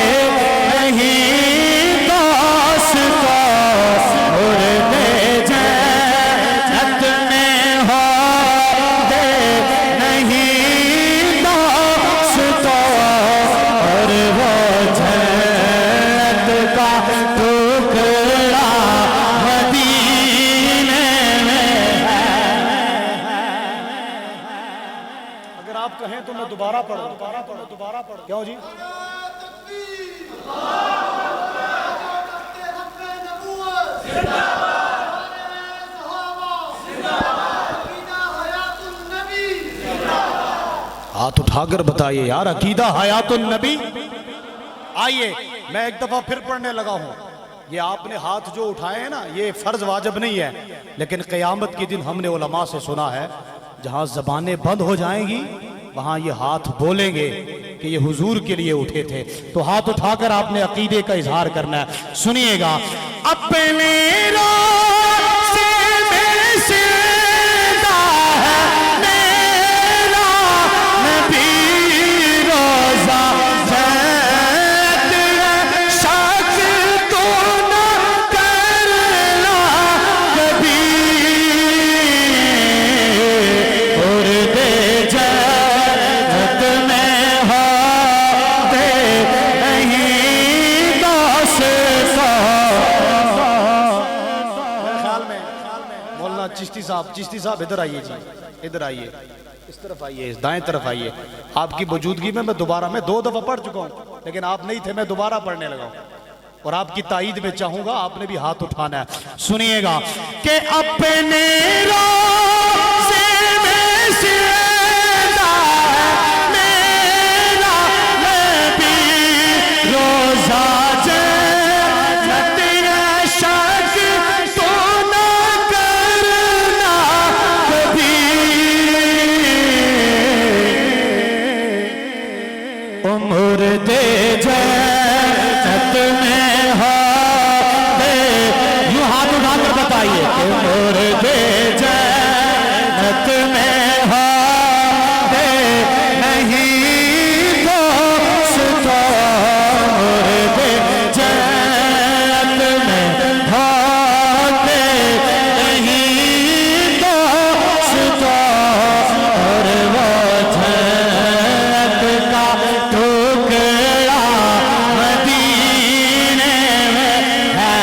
نہیں دوست کو. قربِ جنت میں ہوتے نہیں دوست کو. اور وہ جنت کا ٹکڑا مدینے میں ہے. اگر آپ کہیں تو میں دوبارہ پڑھوں. کیوں جی؟ ہاتھ اٹھا کر بتائیے یار عقیدہ حیات النبی. آئیے میں ایک دفعہ پھر پڑھنے لگا ہوں. یہ آپ نے ہاتھ جو اٹھائے ہیں نا یہ فرض واجب نہیں ہے, لیکن قیامت کے دن ہم نے علماء سے سنا ہے جہاں زبانیں بند ہو جائیں گی وہاں یہ ہاتھ بولیں گے کہ یہ حضور کے لیے اٹھے تھے. تو ہاتھ اٹھا کر آپ نے عقیدے کا اظہار کرنا ہے. سنیے گا. اپنے روزے میں زندہ ہے میرا نبی. روزہ چند ہے شک تو نہ کرنا کبھی. قربِ جنت میں ہوتے نہیں دوست کو. خیال میں مولانا چشتی صاحب ادھر آئیے جی, ادھر آئیے, اس طرف آئیے, دائیں طرف آئیے. آپ کی موجودگی میں میں 2 دفعہ پڑھ چکا ہوں لیکن آپ نہیں تھے, میں دوبارہ پڑھنے لگا ہوں اور آپ کی تائید میں چاہوں گا آپ نے بھی ہاتھ اٹھانا ہے. سنیے گا کہ اپنے روزے میں زندہ ہے میرا نبی. روزہ جنت ہے شک تو نہ کرنا کبھی. عمر دے جنت میں ہوتے. یوں ہاتھ اٹھا کر بتائیے کہ عمر دے جنت میں ہوتے نہیں دوست کو. عمر دے جنت میں ہوتے نہیں دوست کو. اور وہ جنت کا ٹکڑا مدینے میں ہے.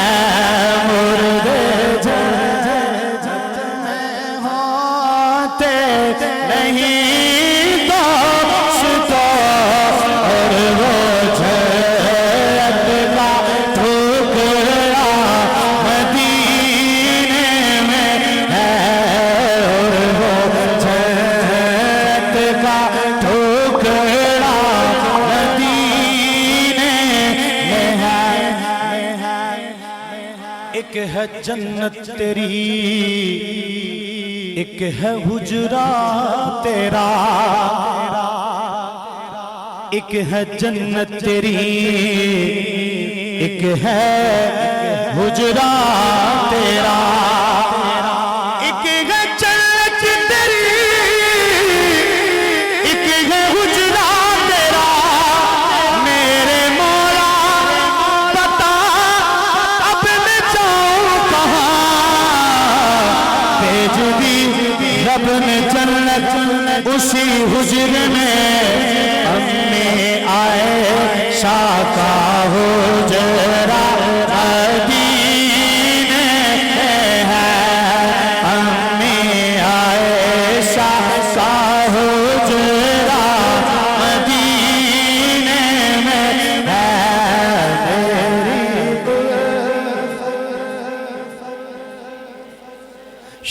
مرد جنت میں ہوتے نہیں دوست کو. اور وہ جنت کا ٹکڑا مدینے میں ہے. اور وہ جنت کا ٹکڑا مدینے میں ہے. ایک ہے جنت تیری ایک ہے حجرا تیرا. ایک ہے جنت تیری، ایک ہے حجرہ تیرا، ایک ہے جنت تیری، ایک ہے حجرہ تیرا، میرے مولا بتا اب میں جاؤں کہاں، بھیج دی رب نے جنت اسی حجرے میں، امی عائشہ کا حجرہ مدینے میں ہے، امی عائشہ کا حجرہ مدینے میں ہے،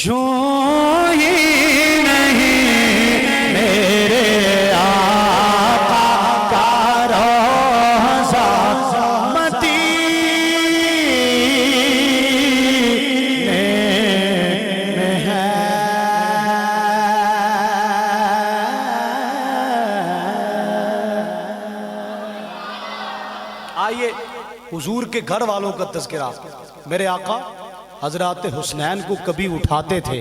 یوں ہی نہیں میرے آقا کا روضہ مدینے میں ہے۔ آئیے حضور کے گھر والوں کا تذکرہ۔ میرے آقا حضرات حسنین کو کبھی اٹھاتے تھے،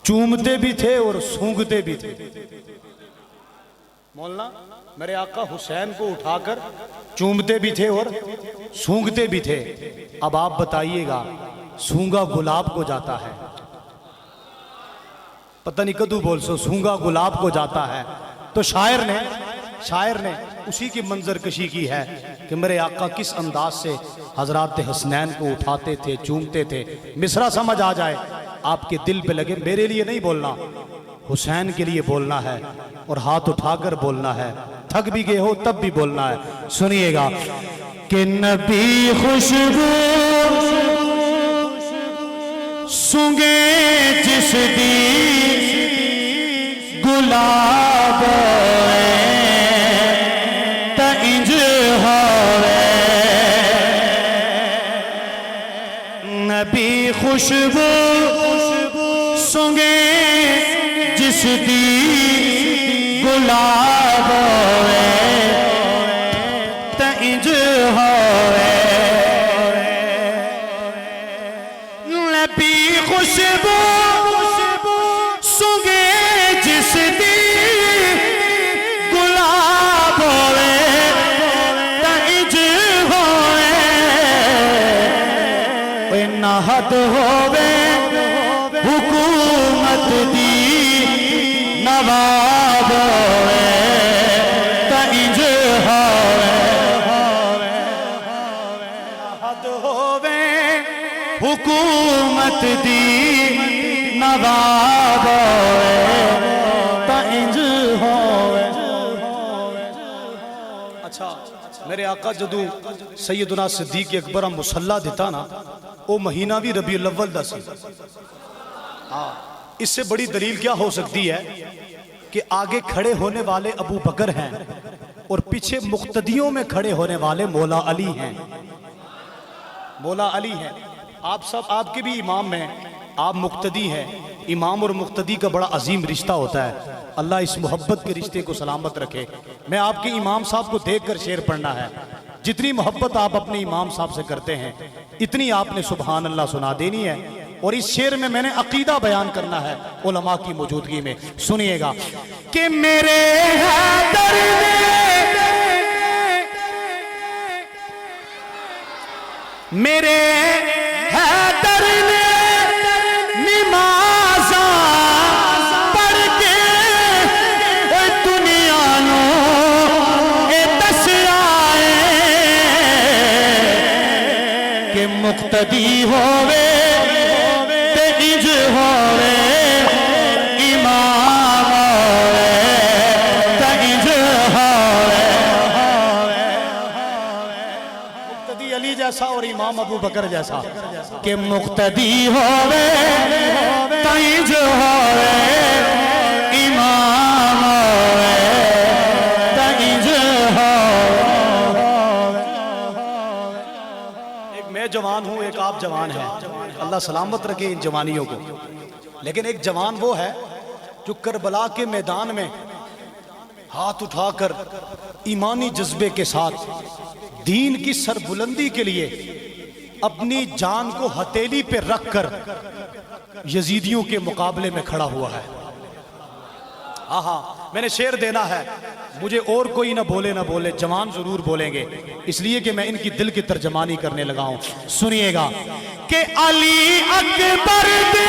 چومتے بھی تھے اور سونگتے بھی تھے۔ مولانا میرے آقا حسین کو اٹھا کر چومتے بھی تھے اور سونگتے بھی تھے۔ اب آپ بتائیے گا، سونگا گلاب کو جاتا ہے، پتہ نہیں کدو بول سو، سونگا گلاب کو جاتا ہے، تو شاعر نے اسی کی منظر کشی کی ہے کہ میرے آقا کس انداز سے حضرات حسنین کو اٹھاتے تھے، چومتے تھے۔ مصرع سمجھ آ جائے، آپ کے دل پہ لگے، میرے لیے نہیں بولنا، حسین کے لیے بولنا ہے، اور ہاتھ اٹھا کر بولنا ہے، تھک بھی گئے ہو تب بھی بولنا ہے۔ سنیے گا کہ نبی خوشبو سونگے جس دی گلاب تنج ہوئے، نبی خوشبو سونگے جس دی گلاب تنج ہوئے، نبی خوشبو سونگے جس دی گلاب تنج ہوئے، نہد ہوئے حکومت دی نواب تنج ہوئے، نہد ہوئے حکومت دی نواب تنج ہوئے۔ اچھا میرے آقا جدو سیدنا صدیق اکبر مصلح دیتا نا، وہ مہینہ بھی ربیع الاول دا سی۔ اس سے بڑی دلیل کیا ہو سکتی ہے کہ آگے کھڑے ہونے والے ابو بکر ہیں اور پیچھے مقتدیوں میں کھڑے ہونے والے مولا علی ہیں، مولا علی ہیں۔ آپ سب آپ کے بھی امام ہیں، آپ مقتدی ہیں۔ امام اور مقتدی کا بڑا عظیم رشتہ ہوتا ہے، اللہ اس محبت کے رشتے کو سلامت رکھے۔ میں آپ کے امام صاحب کو دیکھ کر شعر پڑھنا ہے، جتنی محبت آپ اپنے امام صاحب سے کرتے ہیں اتنی آپ نے سبحان اللہ سنا دینی ہے، اور اس شعر میں میں نے عقیدہ بیان کرنا ہے علماء کی موجودگی میں۔ سنیے گا کہ میرے حیدر میرے حیدر نے نمازاں پڑھ کے دنیا نو دس آئے کہ مقتدی ہوئے تے انج ہوئے، امام ہوئے تے انج ہوئے، مقتدی علی جیسا اور امام ابو بکر جیسا، کہ مقتدی ہوئے تے انج ہوئے، امام ہوئے تے انج ہوئے۔ ایک میں جوان ہوں، ایک آپ جوان ہیں، اللہ سلامت رکھے ان جوانیوں کو، لیکن ایک جوان وہ ہے جو کربلا کے میدان میں ہاتھ اٹھا کر ایمانی جذبے کے ساتھ دین کی سربلندی کے لیے اپنی جان کو ہتھیلی پہ رکھ کر یزیدیوں کے مقابلے میں کھڑا ہوا ہے۔ ہاں میں نے شعر دینا ہے، مجھے اور کوئی نہ بولے جوان ضرور بولیں گے، اس لیے کہ میں ان کی دل کی ترجمانی کرنے لگا ہوں۔ سنیے گا کہ علی اکبر دے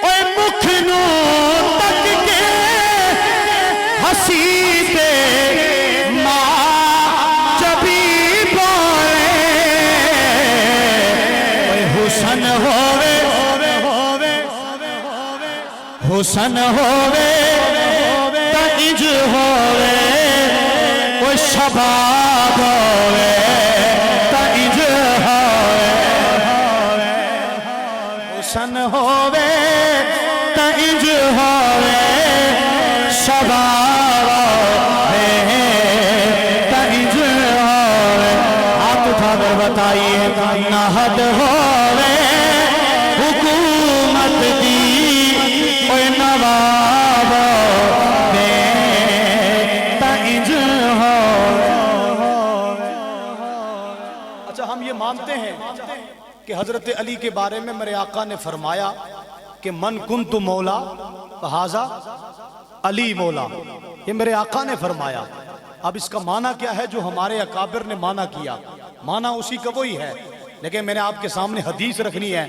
اے مکھنو تک کے ہسی دے ماں جبی بولے اے حسن ہووے حسن ہووے تا انج ہووے کوئی شباب ہووے تا انج ہووے حسن ہووے تا انج ہووے شباب ہووے تا انج ہووے۔ ہاتھ اٹھا کر بتائیے نہ حد ہووے حکومت دی کوئی نواب دے تا انج ہووے۔ اچھا ہم یہ مانتے ہیں کہ حضرت علی کے بارے میں میرے آقا نے فرمایا کہ من کنت مولا فہذا علی مولا، یہ میرے آقا نے فرمایا۔ اب اس کا معنی کیا ہے جو ہمارے اکابر نے معنی کیا؟ معنی اسی کا وہی ہے، لیکن میں نے آپ کے سامنے حدیث رکھنی ہے۔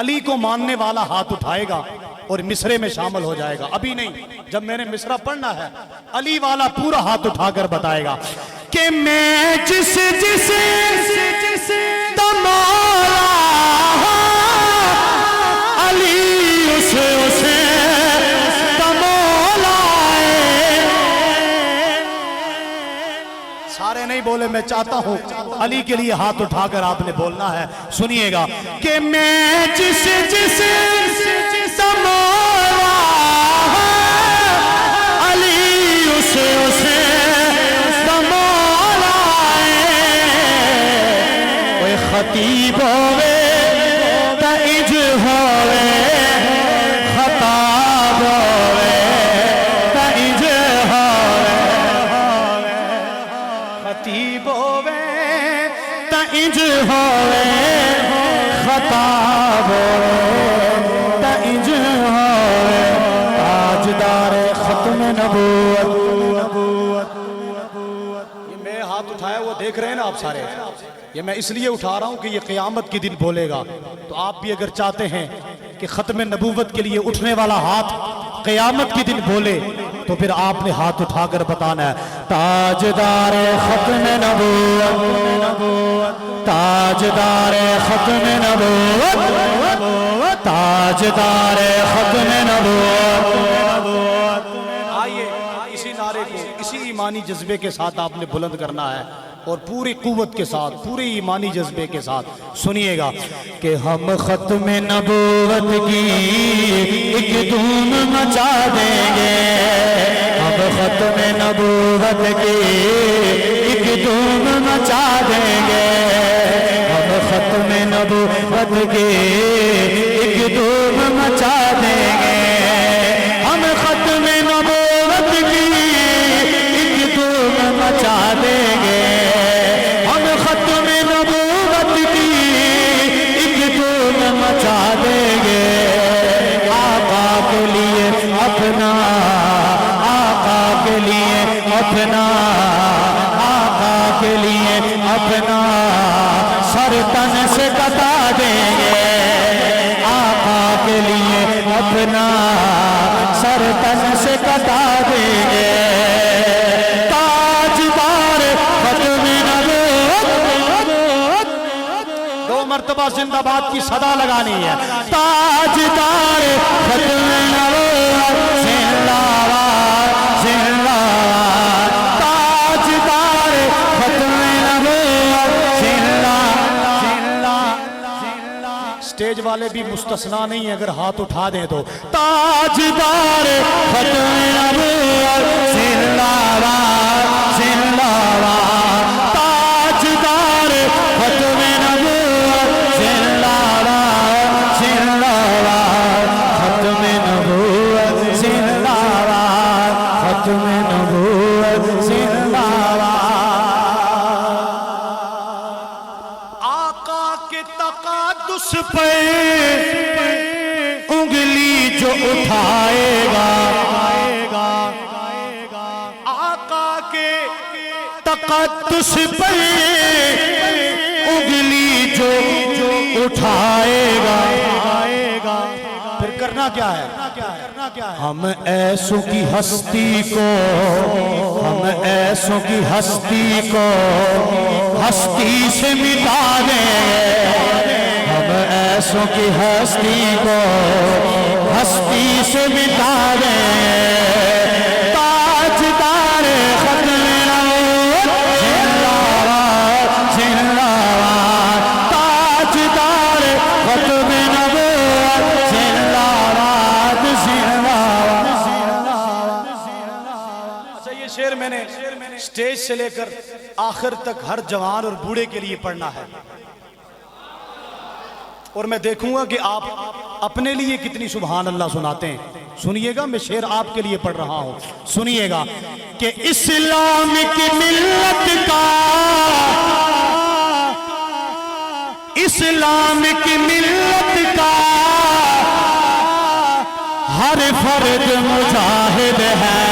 علی کو ماننے والا ہاتھ اٹھائے گا اور مصرے میں شامل ہو جائے گا، ابھی نہیں، جب میں نے مصرہ پڑھنا ہے علی والا پورا ہاتھ اٹھا کر بتائے گا کہ میں جس مولا علی اسے مولا ہے۔ سارے نہیں بولے، میں چاہتا ہوں علی کے لیے ہاتھ اٹھا کر آپ نے بولنا ہے۔ سنیے گا کہ میں جس مولا علی اسے مولا ہے۔ خطیب ہوئے تا انج ہوئے خطاب ہوئے تا انج ہوئے خطیب ہوئے تا انج ہوئے خطاب ہوئے تا انج ہوئے۔ تاجدار ختم نبوت، یہ میں ہاتھ اٹھایا وہ دیکھ رہے ہیں نا آپ سارے، یہ میں اس لیے اٹھا رہا ہوں کہ یہ قیامت کے دن بولے گا، تو آپ بھی اگر چاہتے ہیں کہ ختم نبوت کے لیے اٹھنے والا ہاتھ قیامت کے دن بولے تو پھر آپ نے ہاتھ اٹھا کر بتانا ہے تاجدار ختم نبوت، تاجدار ختم نبوت، تاجدار ختم نبوت۔ آئیے اسی نعرے کو اسی ایمانی جذبے کے ساتھ آپ نے بلند کرنا ہے اور پوری قوت کے ساتھ، پوری ایمانی جذبے کے ساتھ سنیے گا کہ ہم ختم نبوت کی ایک دھوم مچا دیں گے، ہم ختم نبوت کی ایک دھوم مچا دیں گے، ہم ختم نبوت کی ایک دھوم مچا دیں گے، ہم ختم نبوت کی ایک دھوم مچا دیں گے، ہم ختم نبوت کی ایک دھوم مچا دیں گے۔ آقا کے لیے اپنا، آقا کے لیے اپنا، آقا کے لیے اپنا سر تن سے کٹا دیں گے، آقا کے لیے اپنا سر تن سے کٹا دیں گے۔ تاجدار ختم نبوت، دو مرتبہ زندہ باد کی صدا لگانی ہے۔ تاجدار ختم نبوت زندہ باد، زندہ باد، تاجدار ختم نبوت زندہ باد۔ اسٹیج والے بھی مستثنا نہیں ہیں، اگر ہاتھ اٹھا دیں تو تاجدار ختم نبوت زندہ باد، زندہ باد، تاجدار ختم نبوت زندہ باد، زندہ باد، ختم نبوت زندہ باد، کے تقدس پہ انگلی جو اٹھائے گا، آقا کے تقدس پہ انگلی جو اٹھائے گا، پھر کرنا کیا ہے؟ ہم ایسوں کی ہستی کو، ہم ایسوں کی ہستی کو ہستی سے مٹا دیں، ہم ایسوں کی ہستی کو ہستی سے مٹا دیں، تاجدار ختم نبوت زندہ باد، زندہ باد، تاجدار ختم نبوت زندہ باد، زندہ باد۔ اچھا یہ شعر میں نے سٹیج سے لے کر آخر تک ہر جوان اور بوڑھے کے لیے پڑھنا ہے، اور میں دیکھوں گا کہ آپ اپنے لیے کتنی سبحان اللہ سناتے ہیں۔ سنیے گا، میں شعر آپ کے لیے پڑھ رہا ہوں، سنیے گا کہ اسلام کی ملت کا، اسلام کی ملت کا ہر فرد مجاہد ہے،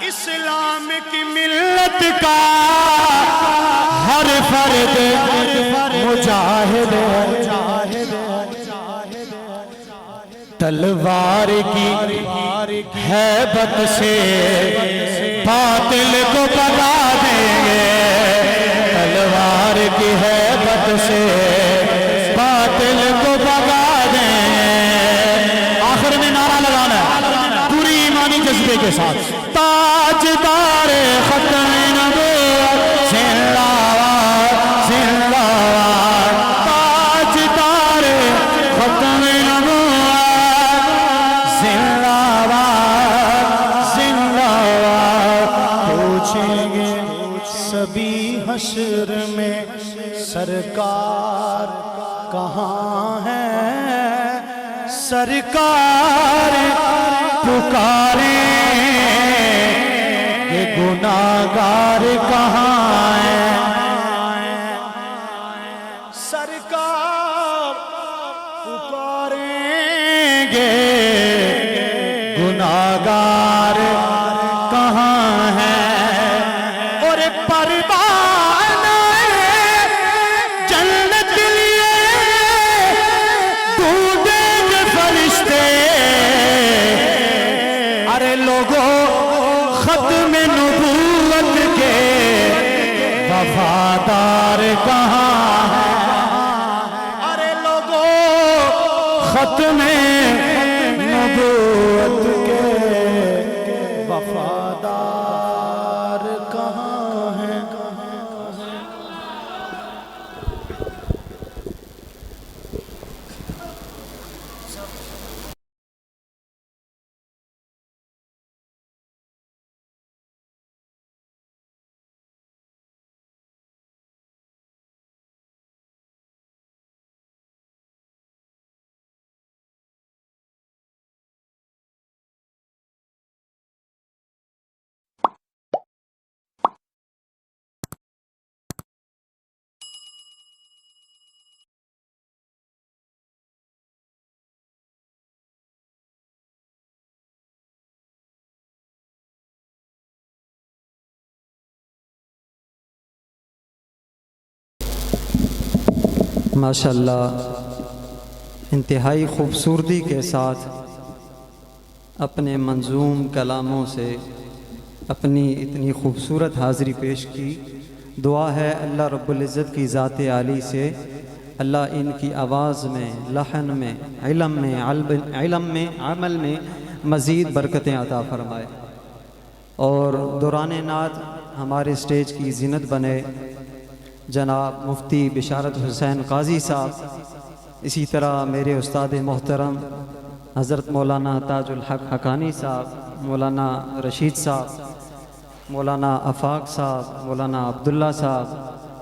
اسلام کی ملت کا ہر فرد مجاہد ہے، تلوار کی ہیبت سے باطل کو بھگا دیں گے، تلوار کی ہیبت سے باطل کو بھگا دیں گے۔ آخر میں نعرہ لگانا ہے پوری ایمانی جذبے کے ساتھ، تاجدار ختم نبوت زندہ باد، زندہ باد، تاجدار ختم نبوت زندہ باد، زندہ باد۔ پوچھیں گے سبھی حشر میں سرکار کہاں ہے، سرکار پکاریں کہ گناہگار کہاں ہے، سرکار پکاریں گے گناہگار کہاں ہے، اور پروانہ جنت لیے ڈھونڈیں گے فرشتے، ارے لوگوں ختم نبوت کے وفادار کہاں ہے، ارے لوگوں ختم نبوت کے وفادار کہاں ہے۔ ماشاءاللہ انتہائی خوبصورتی کے ساتھ اپنے منظوم کلاموں سے اپنی اتنی خوبصورت حاضری پیش کی۔ دعا ہے اللہ رب العزت کی ذات عالی سے اللہ ان کی آواز میں، لحن میں، علم میں، عمل میں مزید برکتیں عطا فرمائے، اور دوران نعت ہمارے سٹیج کی زینت بنے جناب مفتی بشارت حسین قاضی صاحب، اسی طرح میرے استاد محترم حضرت مولانا تاج الحق حقانی صاحب، مولانا رشید صاحب، مولانا آفاق صاحب، مولانا عبداللہ صاحب،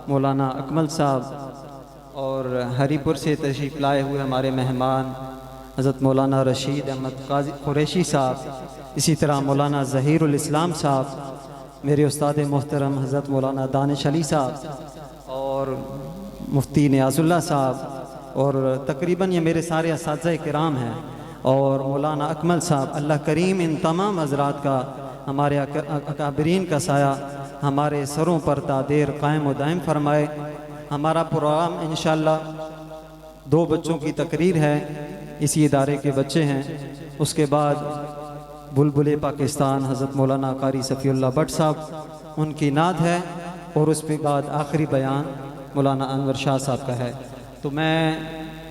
مولانا اکمل صاحب، اور ہری پور سے تشریف لائے ہوئے ہمارے مہمان حضرت مولانا رشید احمد قریشی صاحب، اسی طرح مولانا ظہیر الاسلام صاحب، میرے استاد محترم حضرت مولانا دانش علی صاحب، اور مفتی نیاز اللہ صاحب، اور تقریباً یہ میرے سارے اساتذہ کرام ہیں، اور مولانا اکمل صاحب، اللہ کریم ان تمام حضرات کا، ہمارے اکابرین کا سایہ ہمارے سروں پر تا دیر قائم و دائم فرمائے۔ ہمارا پروگرام انشاءاللہ 2 بچوں کی تقریر ہے، اسی ادارے کے بچے ہیں، اس کے بعد بلبل پاکستان حضرت مولانا قاری صفی اللہ بٹ صاحب، ان کی نعت ہے، اور اس کے بعد آخری بیان مولانا انور شاہ صاحب کا ہے۔ تو میں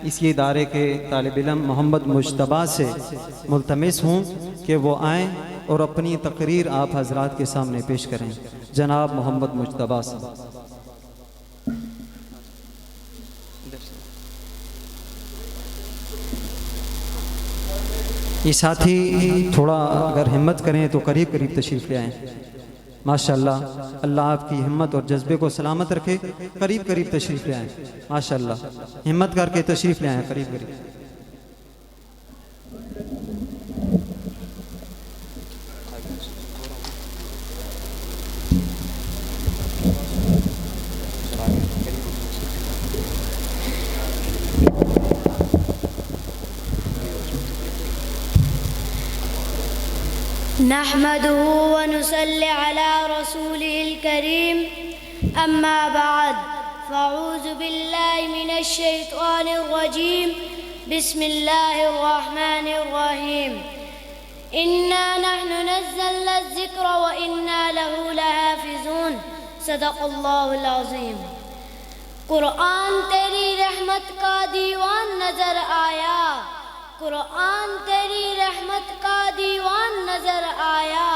اسی ادارے کے طالب علم محمد مجتبیٰ سے ملتمس ہوں کہ وہ آئیں اور اپنی تقریر آپ حضرات کے سامنے پیش کریں۔ جناب محمد مجتبیٰ صاحب۔ یہ ساتھی تھوڑا اگر ہمت کریں تو قریب قریب تشریف لے آئیں۔ ماشاءاللہ، اللہ آپ کی ہمت اور جذبے کو سلامت رکھے، قریب قریب تشریف لے آئیں۔ ماشاءاللہ، ہمت کر کے تشریف لے آئیں قریب قریب۔ نحمده ونصلي على رسوله الكريم أما بعد فأعوذ بالله من الشيطان الرجيم بسم الله الرحمن الرحيم إنا نحن نزلنا الذكر وإنا له لحافظون صدق الله العظيم۔ قرآن تیری رحمت کا دیوان نظر آیا، قرآن تیری رحمت کا دیوان نظر آیا،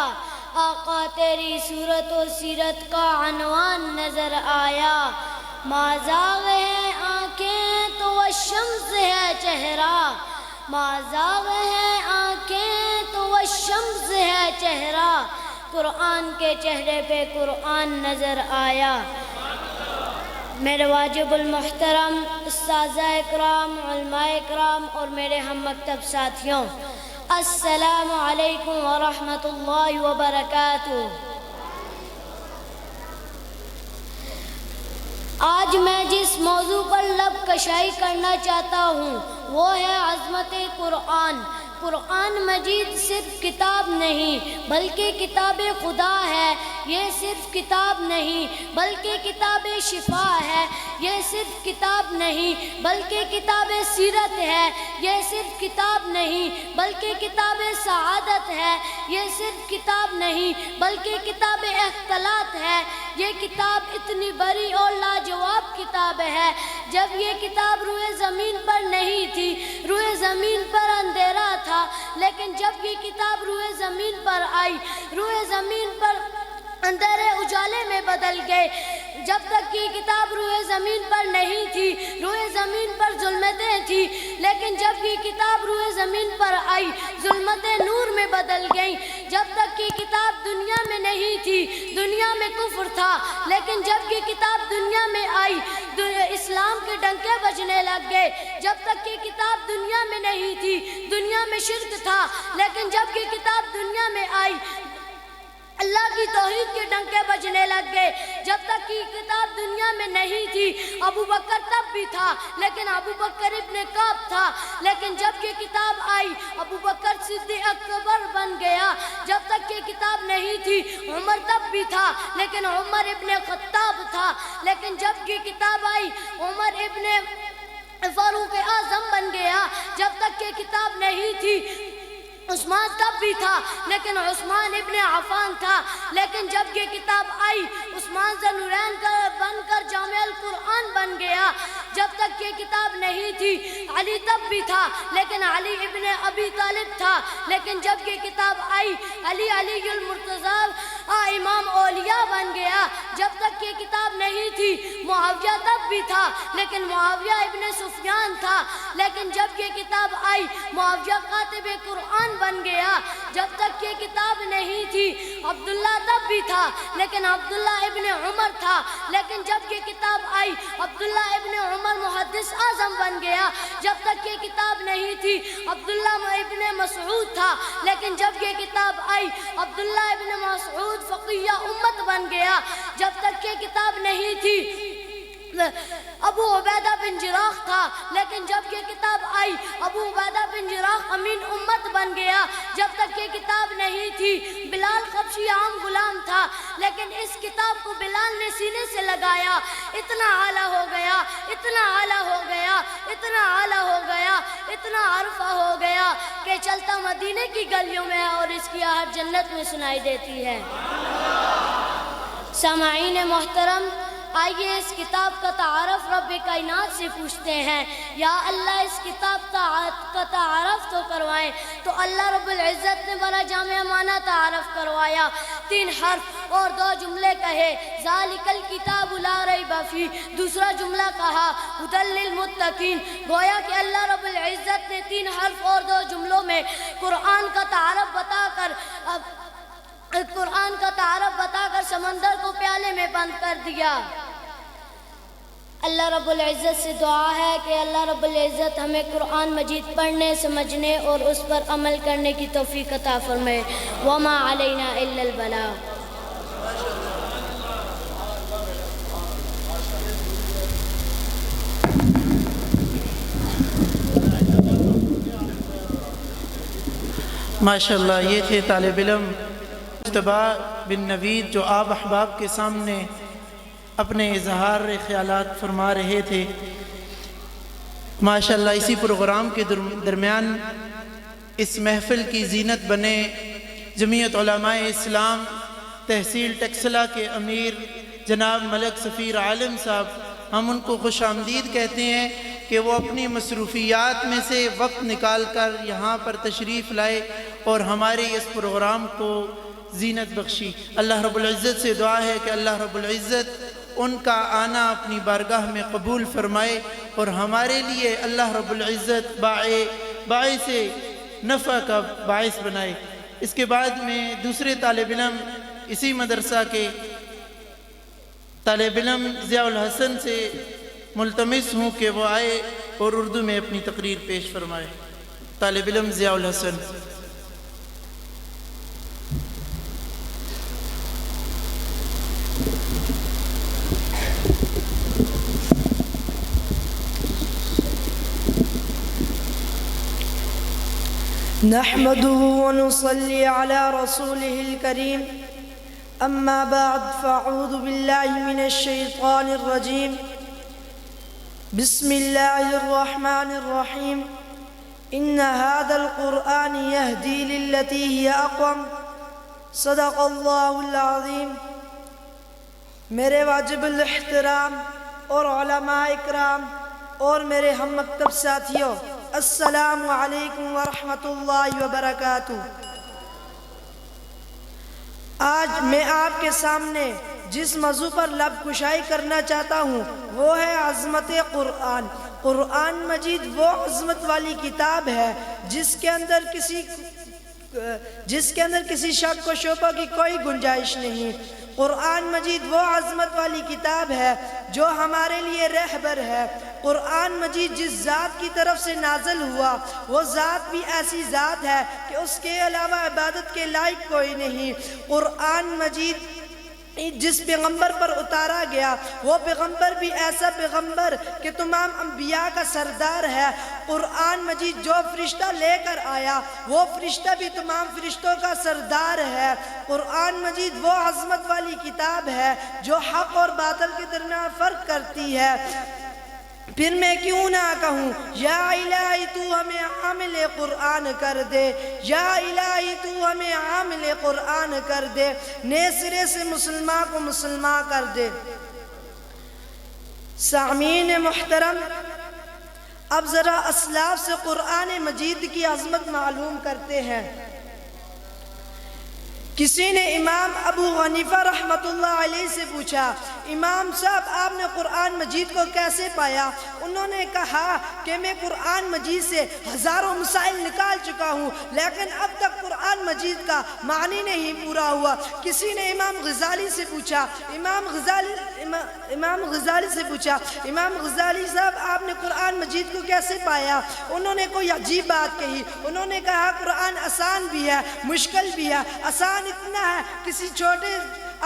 آقا تیری صورت و سیرت کا عنوان نظر آیا۔ ماں زاغ ہے آنکھیں تو وہ شمس ہے چہرہ، ماں زاغ ہے آنکھیں تو وہ شمس ہے چہرہ، قرآن کے چہرے پہ قرآن نظر آیا۔ میرے واجب المحترم اساتذہ اکرام، علماء اکرام اور میرے ہم مکتب ساتھیوں، السلام علیکم ورحمۃ اللہ وبرکاتہ۔ آج میں جس موضوع پر لب کشائی کرنا چاہتا ہوں وہ ہے عظمت قرآن۔ قرآن مجید صرف کتاب نہیں بلکہ کتاب خدا ہے، یہ صرف کتاب نہیں بلکہ کتاب شفا ہے، یہ صرف کتاب نہیں بلکہ کتاب سیرت ہے، یہ صرف کتاب نہیں بلکہ کتاب سعادت ہے، یہ صرف کتاب نہیں بلکہ کتاب اختلاط ہے۔ یہ کتاب اتنی بڑی اور لاجواب کتاب ہے، جب یہ کتاب روئے زمین پر نہیں تھی، روئے زمین پر اندھیرا تھا، لیکن جب یہ کتاب روئے زمین پر آئی، روئے زمین پر اندھیرے اجالے میں بدل گئے۔ جب تک یہ کتاب روئے زمین پر نہیں تھی، روئے زمین پر ظلمتیں تھی، لیکن جب یہ کتاب روئے زمین پر آئی، ظلمتیں نور میں بدل گئیں۔ جب تک یہ کتاب دنیا میں نہیں تھی، دنیا میں کفر تھا، لیکن جب یہ کتاب دنیا میں آئی، اسلام کے ڈنکے بجنے لگ گئے۔ جب تک یہ کتاب دنیا میں نہیں تھی، دنیا میں شرک تھا، لیکن جب یہ کتاب دنیا میں آئی، اللہ کی توحید کے ڈنکے بجنے لگ گئے۔ جب تک یہ کتاب دنیا میں نہیں تھی، ابو بکر تب بھی تھا، لیکن ابو بکر ابن کعب تھا، لیکن جب یہ کتاب آئی، ابو بکر صدیق اکبر بن گیا۔ جب تک یہ کتاب نہیں تھی، عمر تب بھی تھا، لیکن عمر ابن خطاب تھا، لیکن جب یہ کتاب آئی، عمر ابن فاروق اعظم بن گیا۔ جب تک یہ کتاب نہیں تھی، عثمان تب بھی تھا، لیکن عثمان ابن عفان تھا، لیکن جب یہ کتاب آئی، عثمان ذوالنورین بن کر جامع القرآن بن گیا۔ جب تک یہ کتاب نہیں تھی، علی تب بھی تھا، لیکن علی ابن ابی طالب تھا، لیکن جب یہ کتاب آئی، علی المرتضیٰ امام اولیاء بن گیا۔ جب تک یہ کتاب نہیں تھی، معاویہ تب بھی تھا، لیکن معاویہ ابن سفیان تھا، لیکن جب یہ کتاب آئی، معاویہ کاتب قرآن بن گیا۔ جب تک یہ کتاب نہیں تھی، عبداللہ تب بھی تھا، لیکن عبداللہ ابن عمر تھا، لیکن جب یہ کتاب آئی، عبداللہ ابن عمر محدث اعظم بن گیا۔ جب تک یہ کتاب نہیں تھی، عبداللہ ابن مسعود تھا، لیکن جب یہ کتاب آئی، عبداللہ ابن مسعود فقیہ امت بن گیا۔ جب تک یہ کتاب نہیں تھی، ابو عبیدہ بن جراح تھا، لیکن جب یہ کتاب آئی ابو عبیدہ بن جراح امین امت بن گیا۔ جب تک یہ کتاب نہیں تھی بلال حبشی عام غلام تھا، لیکن اس کتاب کو بلال نے سینے سے لگایا، اتنا اعلیٰ ہو گیا، اتنا اعلیٰ ہو گیا، اتنا اعلیٰ ہو گیا، اتنا عرفہ ہو گیا کہ چلتا مدینے کی گلیوں میں ہے اور اس کی آہٹ جنت میں سنائی دیتی ہے۔ سامعین محترم، آئیے اس کتاب کا تعارف رب کائنات سے پوچھتے ہیں۔ یا اللہ اس کتاب کا تعارف تو کروائیں، تو اللہ رب العزت نے بڑا جامع معنی تعارف کروایا، 3 حرف اور 2 جملے کہے، ذالک الکتاب لا ریب فیہ، دوسرا جملہ کہا ھدی للمتقین۔ گویا کہ اللہ رب العزت نے 3 حرف اور 2 جملوں میں قرآن کا تعارف بتا کر سمندر کو پیالے میں بند کر دیا۔ اللہ رب العزت سے دعا ہے کہ اللہ رب العزت ہمیں قرآن مجید پڑھنے، سمجھنے اور اس پر عمل کرنے کی توفیق عطا فرمائے۔ وما علینا الا البلاغ۔ ماشاءاللہ، یہ تھے طالب علم مجتبیٰ بن نوید جو آپ احباب کے سامنے اپنے اظہار خیالات فرما رہے تھے۔ ماشاءاللہ اسی پروگرام کے درمیان اس محفل کی زینت بنے جمعیت علماء اسلام تحصیل ٹیکسلا کے امیر جناب ملک سفیر عالم صاحب، ہم ان کو خوش آمدید کہتے ہیں کہ وہ اپنی مصروفیات میں سے وقت نکال کر یہاں پر تشریف لائے اور ہمارے اس پروگرام کو زینت بخشی۔ اللہ رب العزت سے دعا ہے کہ اللہ رب العزت ان کا آنا اپنی بارگاہ میں قبول فرمائے اور ہمارے لیے اللہ رب العزت باعث نفع کا باعث بنائے۔ اس کے بعد میں دوسرے طالب علم اسی مدرسہ کے طالب علم ضیاء الحسن سے ملتمس ہوں کہ وہ آئے اور اردو میں اپنی تقریر پیش فرمائے۔ طالب علم ضیاء الحسن۔ نحمده ونصلي على رسوله الكريم، أما بعد، فأعوذ بالله من الشيطان الرجيم، بسم الله الرحمن الرحيم، إن هذا القرآن يهدي للتي هي أقوم، صدق الله العظيم۔ میرے واجب الاحترام اور علماء اکرام اور میرے ہم مکتب ساتھیوں، السلام علیکم ورحمۃ اللہ وبرکاتہ۔ آج میں آپ کے سامنے جس موضوع پر لب کشائی کرنا چاہتا ہوں وہ ہے عظمت قرآن۔ قرآن مجید وہ عظمت والی کتاب ہے جس کے اندر کسی شک و شبہ کی کوئی گنجائش نہیں۔ قرآن مجید وہ عظمت والی کتاب ہے جو ہمارے لیے رہبر ہے۔ قرآن مجید جس ذات کی طرف سے نازل ہوا وہ ذات بھی ایسی ذات ہے کہ اس کے علاوہ عبادت کے لائق کوئی نہیں۔ قرآن مجید جس پیغمبر پر اتارا گیا وہ پیغمبر بھی ایسا پیغمبر کہ تمام انبیاء کا سردار ہے۔ قرآن مجید جو فرشتہ لے کر آیا وہ فرشتہ بھی تمام فرشتوں کا سردار ہے۔ قرآن مجید وہ عظمت والی کتاب ہے جو حق اور باطل کے درمیان فرق کرتی ہے۔ پھر میں کیوں نہ کہوں یا الہی تو ہمیں عامل قرآن کر دے، یا الہی تو ہمیں عامل قرآن کر دے، نئے سرے سے مسلمان کو مسلمان کر دے۔ سامعین محترم، اب ذرا اسلاف سے قرآن مجید کی عظمت معلوم کرتے ہیں۔ کسی نے امام ابو حنیفہ رحمۃ اللہ علیہ سے پوچھا، امام صاحب آپ نے قرآن مجید کو کیسے پایا؟ انہوں نے کہا کہ میں قرآن مجید سے ہزاروں مسائل نکال چکا ہوں لیکن اب تک قرآن مجید کا معنی نہیں پورا ہوا۔ کسی نے امام غزالی سے پوچھا، امام غزالی صاحب آپ نے قرآن مجید کو کیسے پایا؟ انہوں نے کوئی عجیب بات کہی، انہوں نے کہا قرآن آسان بھی ہے مشکل بھی ہے۔ آسان اتنا ہے کسی چھوٹے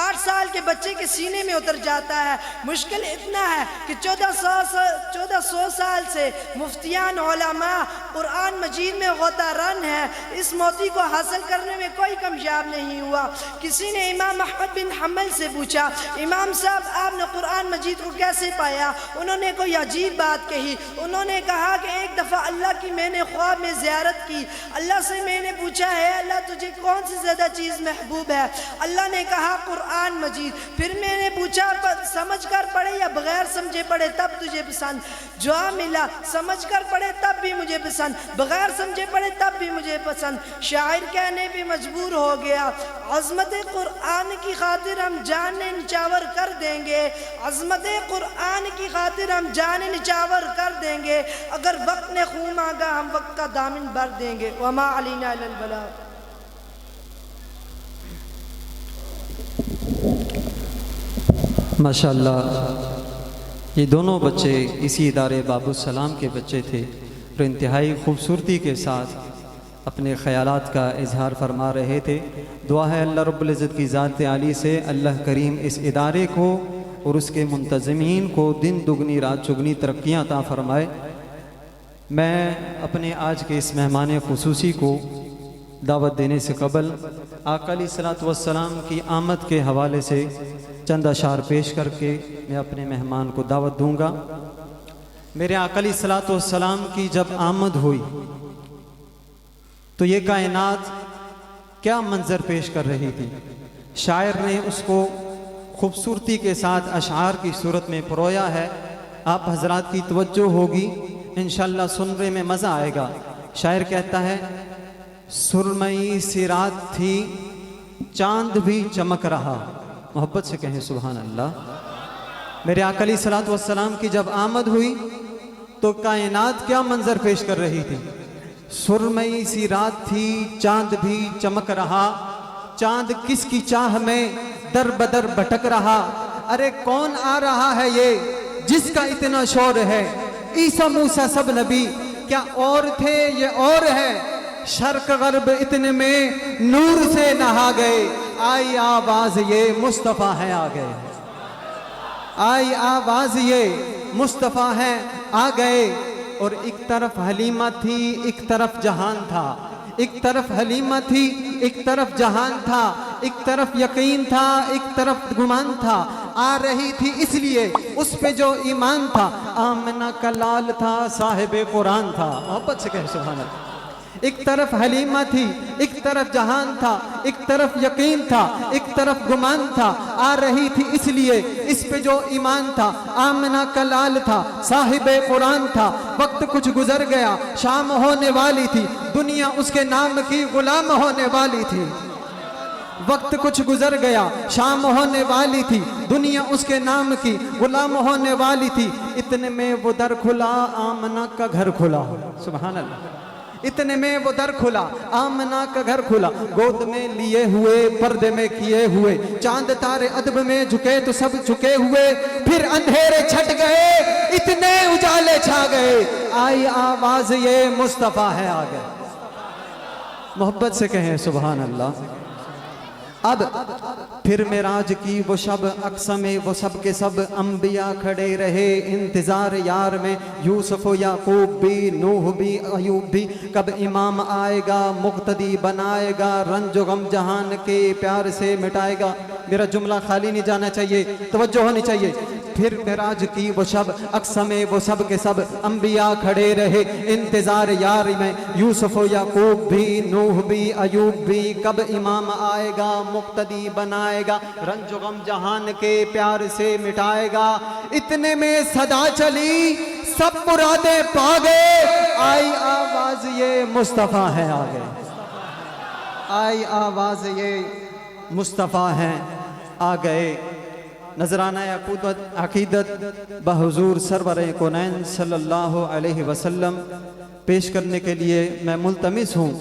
8 سال کے بچے کے سینے میں اتر جاتا ہے۔ مشکل اتنا ہے کہ 1400 سال سے مفتیان علماء قرآن مجید میں غوطہ رن ہے، اس موتی کو حاصل کرنے میں کوئی کامیاب نہیں ہوا۔ کسی نے امام احمد بن حنبل سے پوچھا، امام صاحب آپ نے قرآن مجید کو کیسے پایا؟ انہوں نے کوئی عجیب بات کہی۔ انہوں نے کہا کہ ایک دفعہ اللہ کی میں نے خواب میں زیارت کی، اللہ سے میں نے پوچھا ہے اللہ تجھے کون سی زیادہ چیز محبوب ہے؟ اللہ نے کہا قرآن مجید۔ پھر میں نے پوچھا سمجھ کر پڑھے یا بغیر سمجھے پڑھے تب تجھے پسند؟ جواب ملا سمجھ کر پڑھے تب بھی مجھے پسند، بغیر سمجھے پڑھے تب بھی مجھے پسند۔ شاعر کہنے پہ مجبور ہو گیا، عظمت قرآن کی خاطر ہم جان نچاور کر دیں گے، عظمت قرآن کی خاطر ہم جان نچاور کر دیں گے، اگر وقت نے خون مانگا ہم وقت کا دامن بھر دیں گے۔ وما علینا الا البلاغ۔ ماشاءاللہ یہ دونوں بچے اسی ادارے باب السلام کے بچے تھے اور انتہائی خوبصورتی کے ساتھ اپنے خیالات کا اظہار فرما رہے تھے۔ دعا ہے اللہ رب العزت کی ذات عالی سے اللہ کریم اس ادارے کو اور اس کے منتظمین کو دن دگنی رات چگنی ترقیاں عطا فرمائے۔ میں اپنے آج کے اس مہمان خصوصی کو دعوت دینے سے قبل آقا علیہ الصلوۃ والسلام کی آمد کے حوالے سے چند اشعار پیش کر کے میں اپنے مہمان کو دعوت دوں گا۔ میرے آقا علیہ الصلوۃ والسلام کی جب آمد ہوئی تو یہ کائنات کیا منظر پیش کر رہی تھی۔ شاعر نے اس کو خوبصورتی کے ساتھ اشعار کی صورت میں پرویا ہے، آپ حضرات کی توجہ ہوگی، انشاءاللہ سننے میں مزہ آئے گا۔ شاعر کہتا ہے سرمئی سی رات تھی چاند بھی چمک رہا، محبت سے کہیں سبحان اللہ۔ میرے آقا علیہ الصلوۃ والسلام کی جب آمد ہوئی تو کائنات کیا منظر پیش کر رہی تھی۔ سرمئی سی رات تھی چاند بھی چمک رہا، چاند کس کی چاہ میں در بدر بھٹک رہا، ارے کون آ رہا ہے یہ جس کا اتنا شور ہے، عیسیٰ موسیٰ سب نبی کیا اور تھے یہ اور ہے، شرق غرب اتنے میں نور سے نہا گئے، آئی آواز یہ مصطفیٰ ہے آ گئے، آئی آواز یہ مصطفیٰ ہے آ گئے۔ اور ایک طرف حلیمہ تھی ایک طرف جہان تھا، ایک طرف حلیمہ تھی ایک طرف جہان تھا، ایک طرف یقین تھا ایک طرف گمان تھا، آ رہی تھی اس لیے اس پہ جو ایمان تھا، آمنہ کا لال تھا صاحب قرآن تھا، محبت سے کہے سبحان اللہ۔ ایک طرف حلیمہ تھی ایک طرف جہان تھا، ایک طرف یقین تھا ایک طرف گمان تھا، آ رہی تھی اس لیے اس پہ جو ایمان تھا، آمنہ کا لال تھا صاحب قرآن تھا۔ وقت کچھ گزر گیا شام ہونے والی تھی، دنیا اس کے نام کی غلام ہونے والی تھی۔ وقت کچھ گزر گیا شام ہونے والی تھی، دنیا اس کے نام کی غلام ہونے والی تھی، اتنے میں وہ در کھلا آمنہ کا گھر کھلا، سبحان اللہ۔ اتنے میں وہ در کھلا آمنہ کا گھر کھلا، گود میں لیے ہوئے پردے میں کیے ہوئے، چاند تارے ادب میں جھکے تو سب جھکے ہوئے، پھر اندھیرے چھٹ گئے اتنے اجالے چھا گئے، آئی آواز یہ مصطفیٰ ہے آ گئے، محبت سے کہیں سبحان اللہ۔ اب پھر معراج کی وہ شب اقصی میں وہ سب کے سب انبیاء کھڑے رہے انتظار یار میں، یوسف و یعقوب بھی نوح بھی ایوب بھی، کب امام آئے گا مقتدی بنائے گا، رنج و غم جہان کے پیار سے مٹائے گا۔ میرا جملہ خالی نہیں جانا چاہیے، توجہ ہونی چاہیے۔ پھر معراج کی وہ شب اقصی میں وہ سب کے سب انبیاء کھڑے رہے انتظار یار میں، یوسف و یعقوب بھی نوح بھی ایوب بھی، کب امام آئے گا مقتدی بنائے گا، رنج و غم جہان کے پیار سے مٹائے گا۔ اتنے میں صدا چلی سب مرادیں پا گئے، آئی آواز یہ مصطفیٰ ہے آ گئے، آئی آواز یہ مصطفیٰ ہے آ گئے۔ نذرانہ عقیدت بحضور سرور کونین صلی اللہ علیہ وسلم پیش کرنے کے لیے میں ملتمس ہوں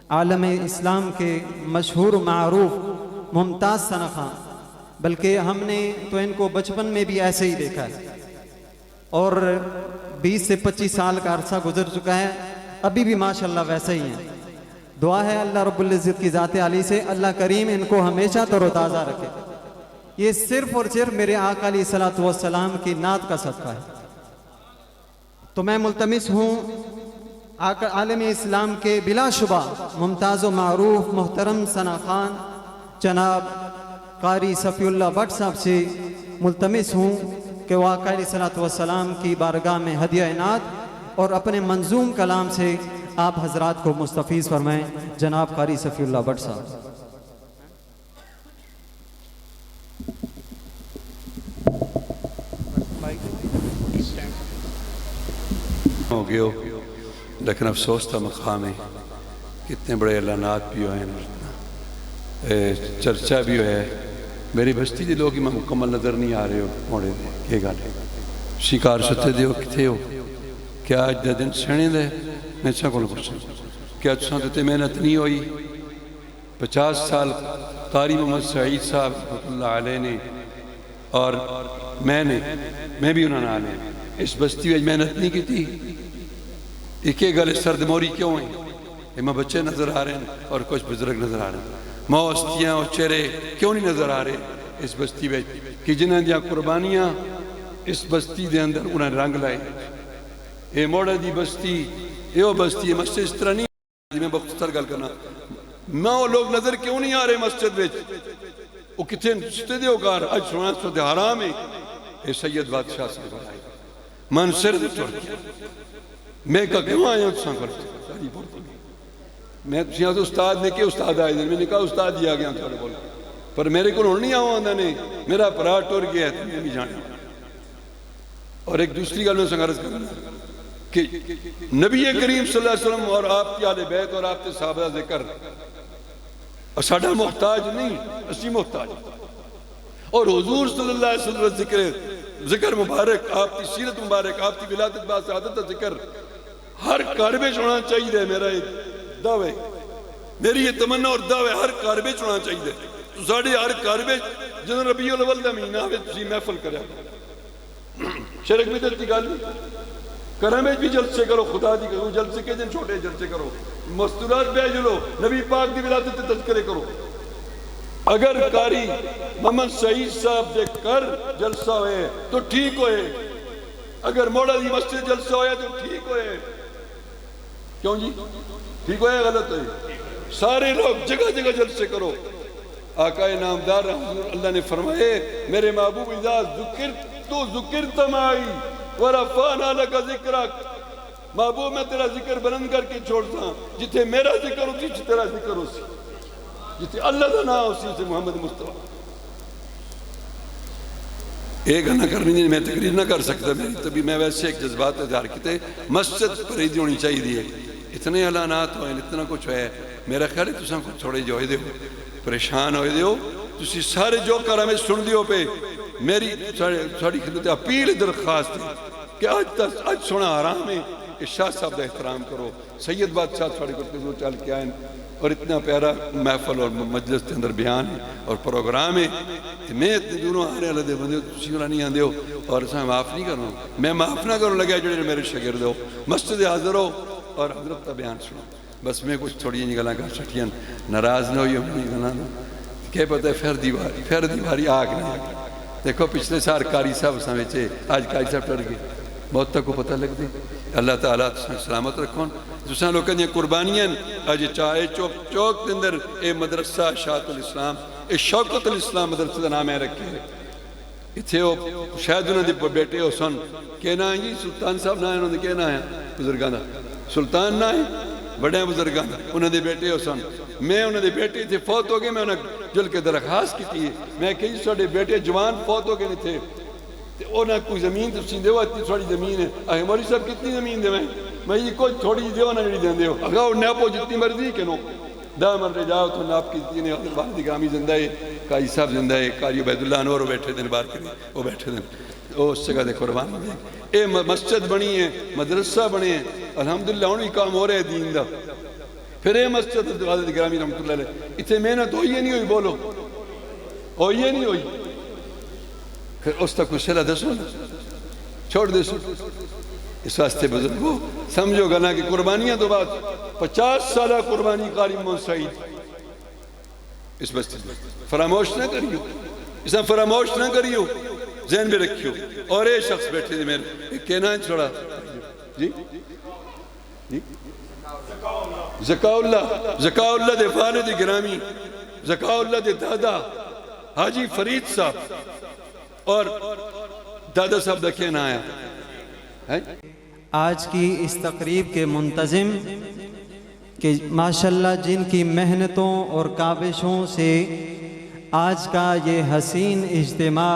عالم اسلام کے مشہور معروف ممتاز ثنا خان، بلکہ ہم نے تو ان کو بچپن میں بھی ایسے ہی دیکھا ہے اور 20 سے 25 سال کا عرصہ گزر چکا ہے، ابھی بھی ماشاءاللہ ویسے ہی ہیں۔ دعا ہے اللہ رب العزت کی ذات علی سے اللہ کریم ان کو ہمیشہ تر و تازہ رکھے. یہ صرف اور صرف میرے آقا علیہ الصلوۃ والسلام کی نعت کا صدقہ ہے. تو میں ملتمس ہوں آقا عالم اسلام کے بلا شبہ ممتاز و معروف محترم ثنا خان جناب قاری صفی اللہ بٹ صاحب سے ملتمس ہوں کہ وہ آقا علیہ الصلوۃ والسلام کی بارگاہ میں ہدیہ عنایت اور اپنے منظوم کلام سے آپ حضرات کو مستفیض فرمائیں. جناب قاری صفی اللہ بٹ صاحب. ہو گئے ہو لیکن افسوس تھا مقام ہے کتنے بڑے اعلانات بھی ہوئے ہیں چرچا بھی ہوئے میری بستی دے لوگ میں مکمل نظر نہیں آ رہے ہو موڑے دے یہ گل ہے شکار ستے دے ہو کتھے ہو کیا اج دے دن سینے دے میں چھا کو پوچھوں کیا تساں تے محنت نہیں ہوئی 50 سال قاری محمد سعید صاحب رحمۃ اللہ علیہ نے اور میں بھی انہوں نے آنے اس بستی میں محنت نہیں کی تھی ایک گل سرد موری کیوں ہیں ہمیں بچے نظر آ رہے ہیں اور کچھ بزرگ نظر آ رہے ہیں موستیاں اور چہرے کیوں نہیں نظر آ رہے اس بستی میں کہ جنہاں دیا قربانیاں اس بستی دے اندر انہیں رنگ لائے اے موڑا دی بستی اے وہ بستی مسجد اس طرح نہیں میں بختصر گل کرنا میں وہ لوگ نظر کیوں نہیں آ رہے مسجد میں وہ کتنے ستے دے ہوگار اج سونا ستے حرام ہے اے سید بادشاہ سے بڑھائے من سر دے توڑ کیا میں کہا کیوں آئے ہیں تساں کرتے میں تسیاں تو استاد نے کہ استاد آئے میں نے کہا استاد ہی آگیا تھوڑے بول پر میرے کو نہیں آؤں آندہ نے میرا پرا ٹور گیا ہے تمہیں بھی جانے اور ایک دوسری گل میں سنگرز کرنا کہ نبی کریم صلی اللہ علیہ وسلم اور آپ کی آل بیت اور آپ کے صحابہ ذکر ساڑھا محتاج نہیں اسی محتاج اور حضور صلی اللہ علیہ وسلم ذکر مبارک آپ کی سیرت مبارک آپ کی ولادت با سعادت ذکر ہر کاربے ہونا چاہیے میرا ایک دعوے میری یہ تمنا اور دعوے ہر کاربے ہونا چاہیے تو ساڑھے ہر کاربے جنہوں ربیع الاول دا مہینہ میں تسی محفل کرے شرک میں دلتی گالی کرمے بھی جلسے کرو خدا دی کرو جلسے کے دن چھوٹے جلسے کرو مستورات بے جلو نبی پاک دی ولادت تذکرے کرو اگر کاری محمد سعید صاحب دے کر جلسہ ہوئے تو ٹھیک ہوئے اگر موڑا دی مسجد جلسہ ہوئے تو ٹھیک ہوئے کیوں جی ٹھیک ہوئے غلط ہوئے سارے لوگ جگہ جگہ جلسے کرو آقا نامدار اللہ نے فرمائے میرے محبوب اذا ذکر تو ذکر تمائی ورفانا لکا ذکرک محبوب میں تیرا ذکر بلند کر کے چھوڑتا ہوں جتے میرا ذکر ہوتی جتے تیرا ذکر ہوتی جتے اللہ دا نام اسی سے محمد مصطفیٰ ایک نہ کرنی میں تقریر نہ کر سکتا میری تبھی میں ویسے ایک جذبات اظہار کیتے مسجد پریدی ہونی چاہیے دیئے اتنے اعلانات ہوئے اتنا کچھ ہے میرا خیال ہے تساں کچھ تھوڑے جو ہوئے دے ہو پریشان ہوئے دے ہو تسی سارے جو کر ہمیں سن دیو پہ میری ساڑی خدمت اپیل درخواست ہے کہ آج سونا آرام ہے شاہ صاحب دا احترام کرو سید بادشاہ ساڑی کرتے ہوئے چل کے آئیں اور اتنا پیارا محفل اور مجلس کے اندر بیان ہے اور پروگرام ہے میں اتنے دونوں آنے والے دے بندے تسی والا نہیں آندے ہو اور اسے معاف نہیں کروں میں معاف نہ کروں لگا جڑے میرے شاگرد ہو مسجد حاضر ہو اور حضرت کا بیان سنو بس میں کچھ تھوڑی نہیں گلاں کر سکیاں ناراض نہ ہوئی ہوں گلاں کہ پتہ ہے پھر دیواری آگ نہیں دیکھو پچھلے سال قاری صاحب سمجھے آج قاری صاحب ٹر گئے بہت تک کو پتہ لگ دے اللہ تعالیٰ سلامت رکھون دوسرا لوگوں نے قربانیاں آج چاہے چوک کے اندر اے مدرسہ شاعت الاسلام اے شوکت الاسلام مدرسہ کا نام ہے رکھے اتھے ہو شاید انہوں نے بیٹے ہو سن کہنا ہے جی سلطان صاحب نہ ہے انہوں نے کہنا ہے بزرگاں دا سلطان نہ ہے بڑے بزرگاں دا انہوں نے بیٹے ہو سن میں انہوں نے بیٹے تھے فوت ہو گئے میں انہوں نے جل کے درخواست کی تھی میں کہیں سوڑے بیٹے جوان فوت ہو گئے نہیں تھے انہوں نے کوئی زمین تو سین دے ہوا اتنی تھوڑی زمین ہے آگے مولی صاحب کتنی زمین دے میں یہ کوئی تھوڑی دے ہو نہ جڑی دیں دے ہو اگا وہ نیپو جتنی مرضی کہ نو دا مر رہ جاؤ تو ناپ کی جتنی حضرت والد گرامی زندہ ہے قاری صاحب زندہ ہے قاری عبید اللہ انور بیٹھے دن بار کریں وہ بیٹھے دن وہ اس جگہ دے قربان دیں اے مسجد بنی ہے مدرسہ بنے ہیں الحمدللہ انہی کام ہو رہے دین دا پھر اے مسجد حضرت والد گرامی رحمت اللہ علیہ اتنے محنت ہوئی ہے نہیں ہوئی بولو ہوئی ہے نہیں ہوئی پھر اس تک کچھ صلح دسو نا چھوڑ دے سو اس واسطے بزرگوں سمجھو گا نا کہ قربانیاں تو بات 50 سالہ قربانی قاری محمد سعید اس بستی فراموش نہ کریو، اس نے فراموش نہ کریو، ذہن میں رکھیو۔ اور ایک شخص بیٹھے تھے میرے ایک کہنا ہے چھوڑا جی زکاء اللہ دے والد گرامی، زکاء اللہ دے دادا حاجی فرید صاحب اور دادا صاحب دا کہنا آیا ہے۔ آج کی اس تقریب کے منتظم کہ ماشاءاللہ جن کی محنتوں اور کاوشوں سے آج کا یہ حسین اجتماع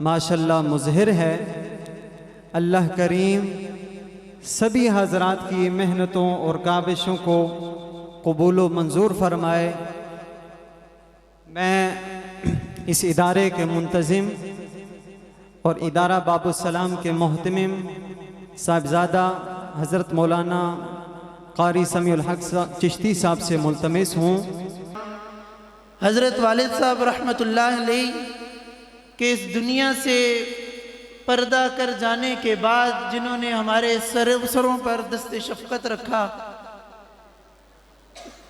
ماشاءاللہ مظہر ہے، اللہ کریم سبھی حضرات کی محنتوں اور کاوشوں کو قبول و منظور فرمائے۔ میں اس ادارے کے منتظم اور ادارہ باب السلام کے محتمم صاحبزادہ حضرت مولانا قاری سمیع الحق چشتی صاحب سے ملتمس ہوں حضرت والد صاحب رحمۃ اللہ علیہ کہ اس دنیا سے پردہ کر جانے کے بعد جنہوں نے ہمارے سروں پر دست شفقت رکھا،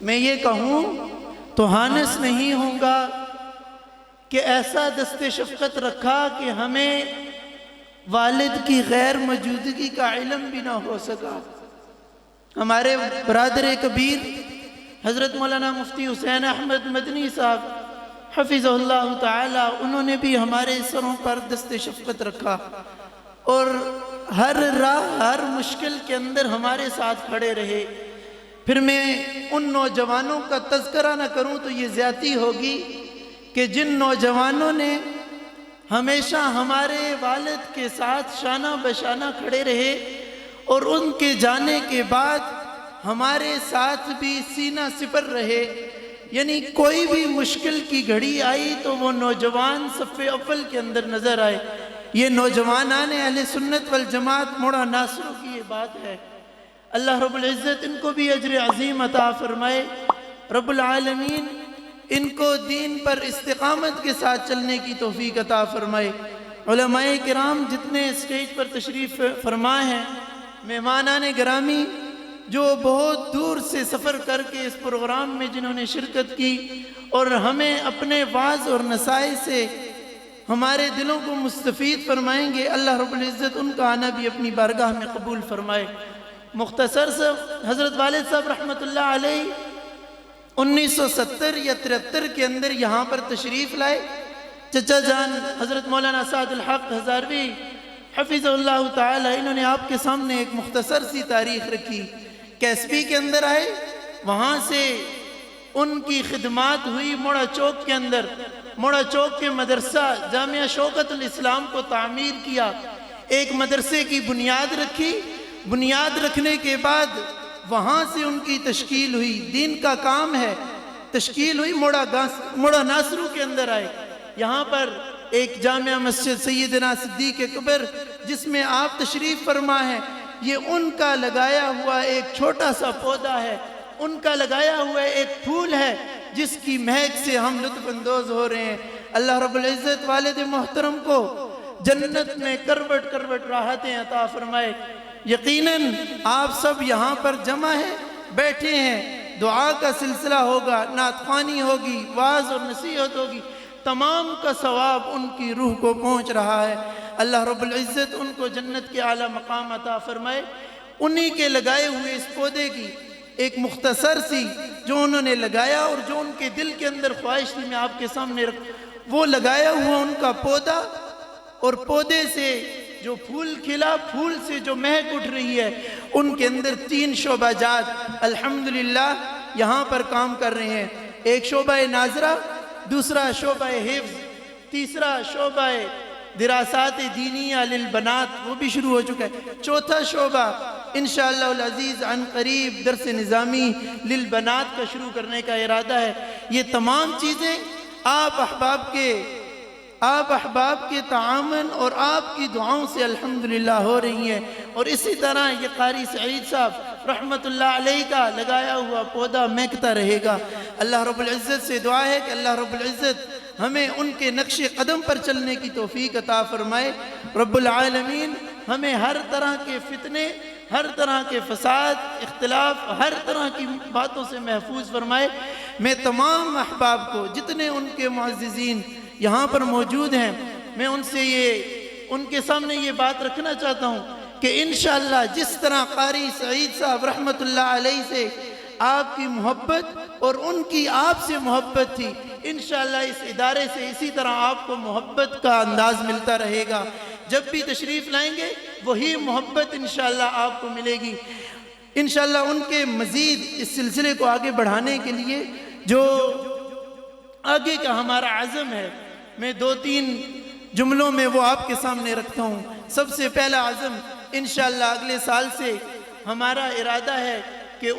میں یہ کہوں تو ہانس نہیں ہوں گا کہ ایسا دست شفقت رکھا کہ ہمیں والد کی غیر موجودگی کا علم بھی نہ ہو سکا۔ ہمارے برادر کبیر حضرت مولانا مفتی حسین احمد مدنی صاحب حفظہ اللہ تعالی، انہوں نے بھی ہمارے سروں پر دست شفقت رکھا اور ہر راہ ہر مشکل کے اندر ہمارے ساتھ کھڑے رہے۔ پھر میں ان نوجوانوں کا تذکرہ نہ کروں تو یہ زیادتی ہوگی کہ جن نوجوانوں نے ہمیشہ ہمارے والد کے ساتھ شانہ بشانہ کھڑے رہے اور ان کے جانے کے بعد ہمارے ساتھ بھی سینہ سپر رہے، یعنی کوئی بھی مشکل کی گھڑی آئی تو وہ نوجوان صف اول کے اندر نظر آئے۔ یہ نوجوانان اہل سنت والجماعت موڑا ناصروں کی یہ بات ہے۔ اللہ رب العزت ان کو بھی اجر عظیم عطا فرمائے، رب العالمین ان کو دین پر استقامت کے ساتھ چلنے کی توفیق عطا فرمائے۔ علماء کرام جتنے اسٹیج پر تشریف فرما ہیں، مہمانان گرامی جو بہت دور سے سفر کر کے اس پروگرام میں جنہوں نے شرکت کی اور ہمیں اپنے واعظ اور نصائح سے ہمارے دلوں کو مستفید فرمائیں گے، اللہ رب العزت ان کا آنا بھی اپنی بارگاہ میں قبول فرمائے۔ مختصر سے حضرت والد صاحب رحمۃ اللہ علیہ 1970 یا 73 کے اندر یہاں پر تشریف لائے۔ چچا جان حضرت مولانا سعد الحق ہزاروی حفظ اللہ تعالی، انہوں نے آپ کے سامنے ایک مختصر سی تاریخ رکھی۔ کیسبی کے اندر آئے، وہاں سے ان کی خدمات ہوئی موڑا چوک کے اندر، موڑا چوک کے مدرسہ جامعہ شوکت الاسلام کو تعمیر کیا، ایک مدرسے کی بنیاد رکھی۔ بنیاد رکھنے کے بعد وہاں سے ان کی تشکیل ہوئی، دین کا کام ہے، تشکیل ہوئی، موڑا ناصرو کے اندر آئے۔ یہاں پر ایک جامعہ مسجد سیدنا صدیق اکبر جس میں آپ تشریف فرما ہیں، یہ ان کا لگایا ہوا ایک چھوٹا سا پودا ہے، ان کا لگایا ہوا ایک پھول ہے جس کی مہک سے ہم لطف اندوز ہو رہے ہیں۔ اللہ رب العزت والد محترم کو جنت میں کروٹ کروٹ راحتیں عطا فرمائے۔ یقیناً آپ سب یہاں پر جمع ہیں، بیٹھے ہیں، دعا کا سلسلہ ہوگا، نعت خوانی ہوگی، واعظ اور نصیحت ہوگی، تمام کا ثواب ان کی روح کو پہنچ رہا ہے۔ اللہ رب العزت ان کو جنت کے اعلیٰ مقام عطا فرمائے۔ انہی کے لگائے ہوئے اس پودے کی ایک مختصر سی جو انہوں نے لگایا اور جو ان کے دل کے اندر خواہش تھی میں آپ کے سامنے وہ لگایا ہوا ان کا پودا، اور پودے سے جو پھول کھلا، پھول سے جو مہک اٹھ رہی ہے، ان کے اندر 3 شعبہ جات الحمدللہ یہاں پر کام کر رہے ہیں۔ ایک شعبہ ناظرہ، دوسرا شعبہ حفظ، تیسرا شعبہ دراسات دینیہ للبنات وہ بھی شروع ہو چکا ہے، چوتھا شعبہ انشاءاللہ العزیز عن قریب درس نظامی للبنات کا شروع کرنے کا ارادہ ہے۔ یہ تمام چیزیں آپ احباب کے تعاون اور آپ کی دعاؤں سے الحمدللہ ہو رہی ہیں، اور اسی طرح یہ قاری سعید صاحب رحمت اللہ علیہ کا لگایا ہوا پودا مہکتا رہے گا۔ اللہ رب العزت سے دعا ہے کہ اللہ رب العزت ہمیں ان کے نقش قدم پر چلنے کی توفیق عطا فرمائے۔ رب العالمین ہمیں ہر طرح کے فتنے، ہر طرح کے فساد، اختلاف، ہر طرح کی باتوں سے محفوظ فرمائے۔ میں تمام احباب کو، جتنے ان کے معززین یہاں پر موجود ہیں، میں ان کے سامنے یہ بات رکھنا چاہتا ہوں کہ انشاءاللہ جس طرح قاری سعید صاحب رحمۃ اللہ علیہ سے آپ کی محبت اور ان کی آپ سے محبت تھی، انشاءاللہ اس ادارے سے اسی طرح آپ کو محبت کا انداز ملتا رہے گا۔ جب بھی تشریف لائیں گے وہی محبت انشاءاللہ آپ کو ملے گی۔ انشاءاللہ ان کے مزید اس سلسلے کو آگے بڑھانے کے لیے جو آگے کا ہمارا عزم ہے، میں 2-3 جملوں میں وہ آپ کے سامنے رکھتا ہوں۔ سب سے پہلا عزم، انشاءاللہ اگلے سال سے ہمارا ارادہ ہے کہ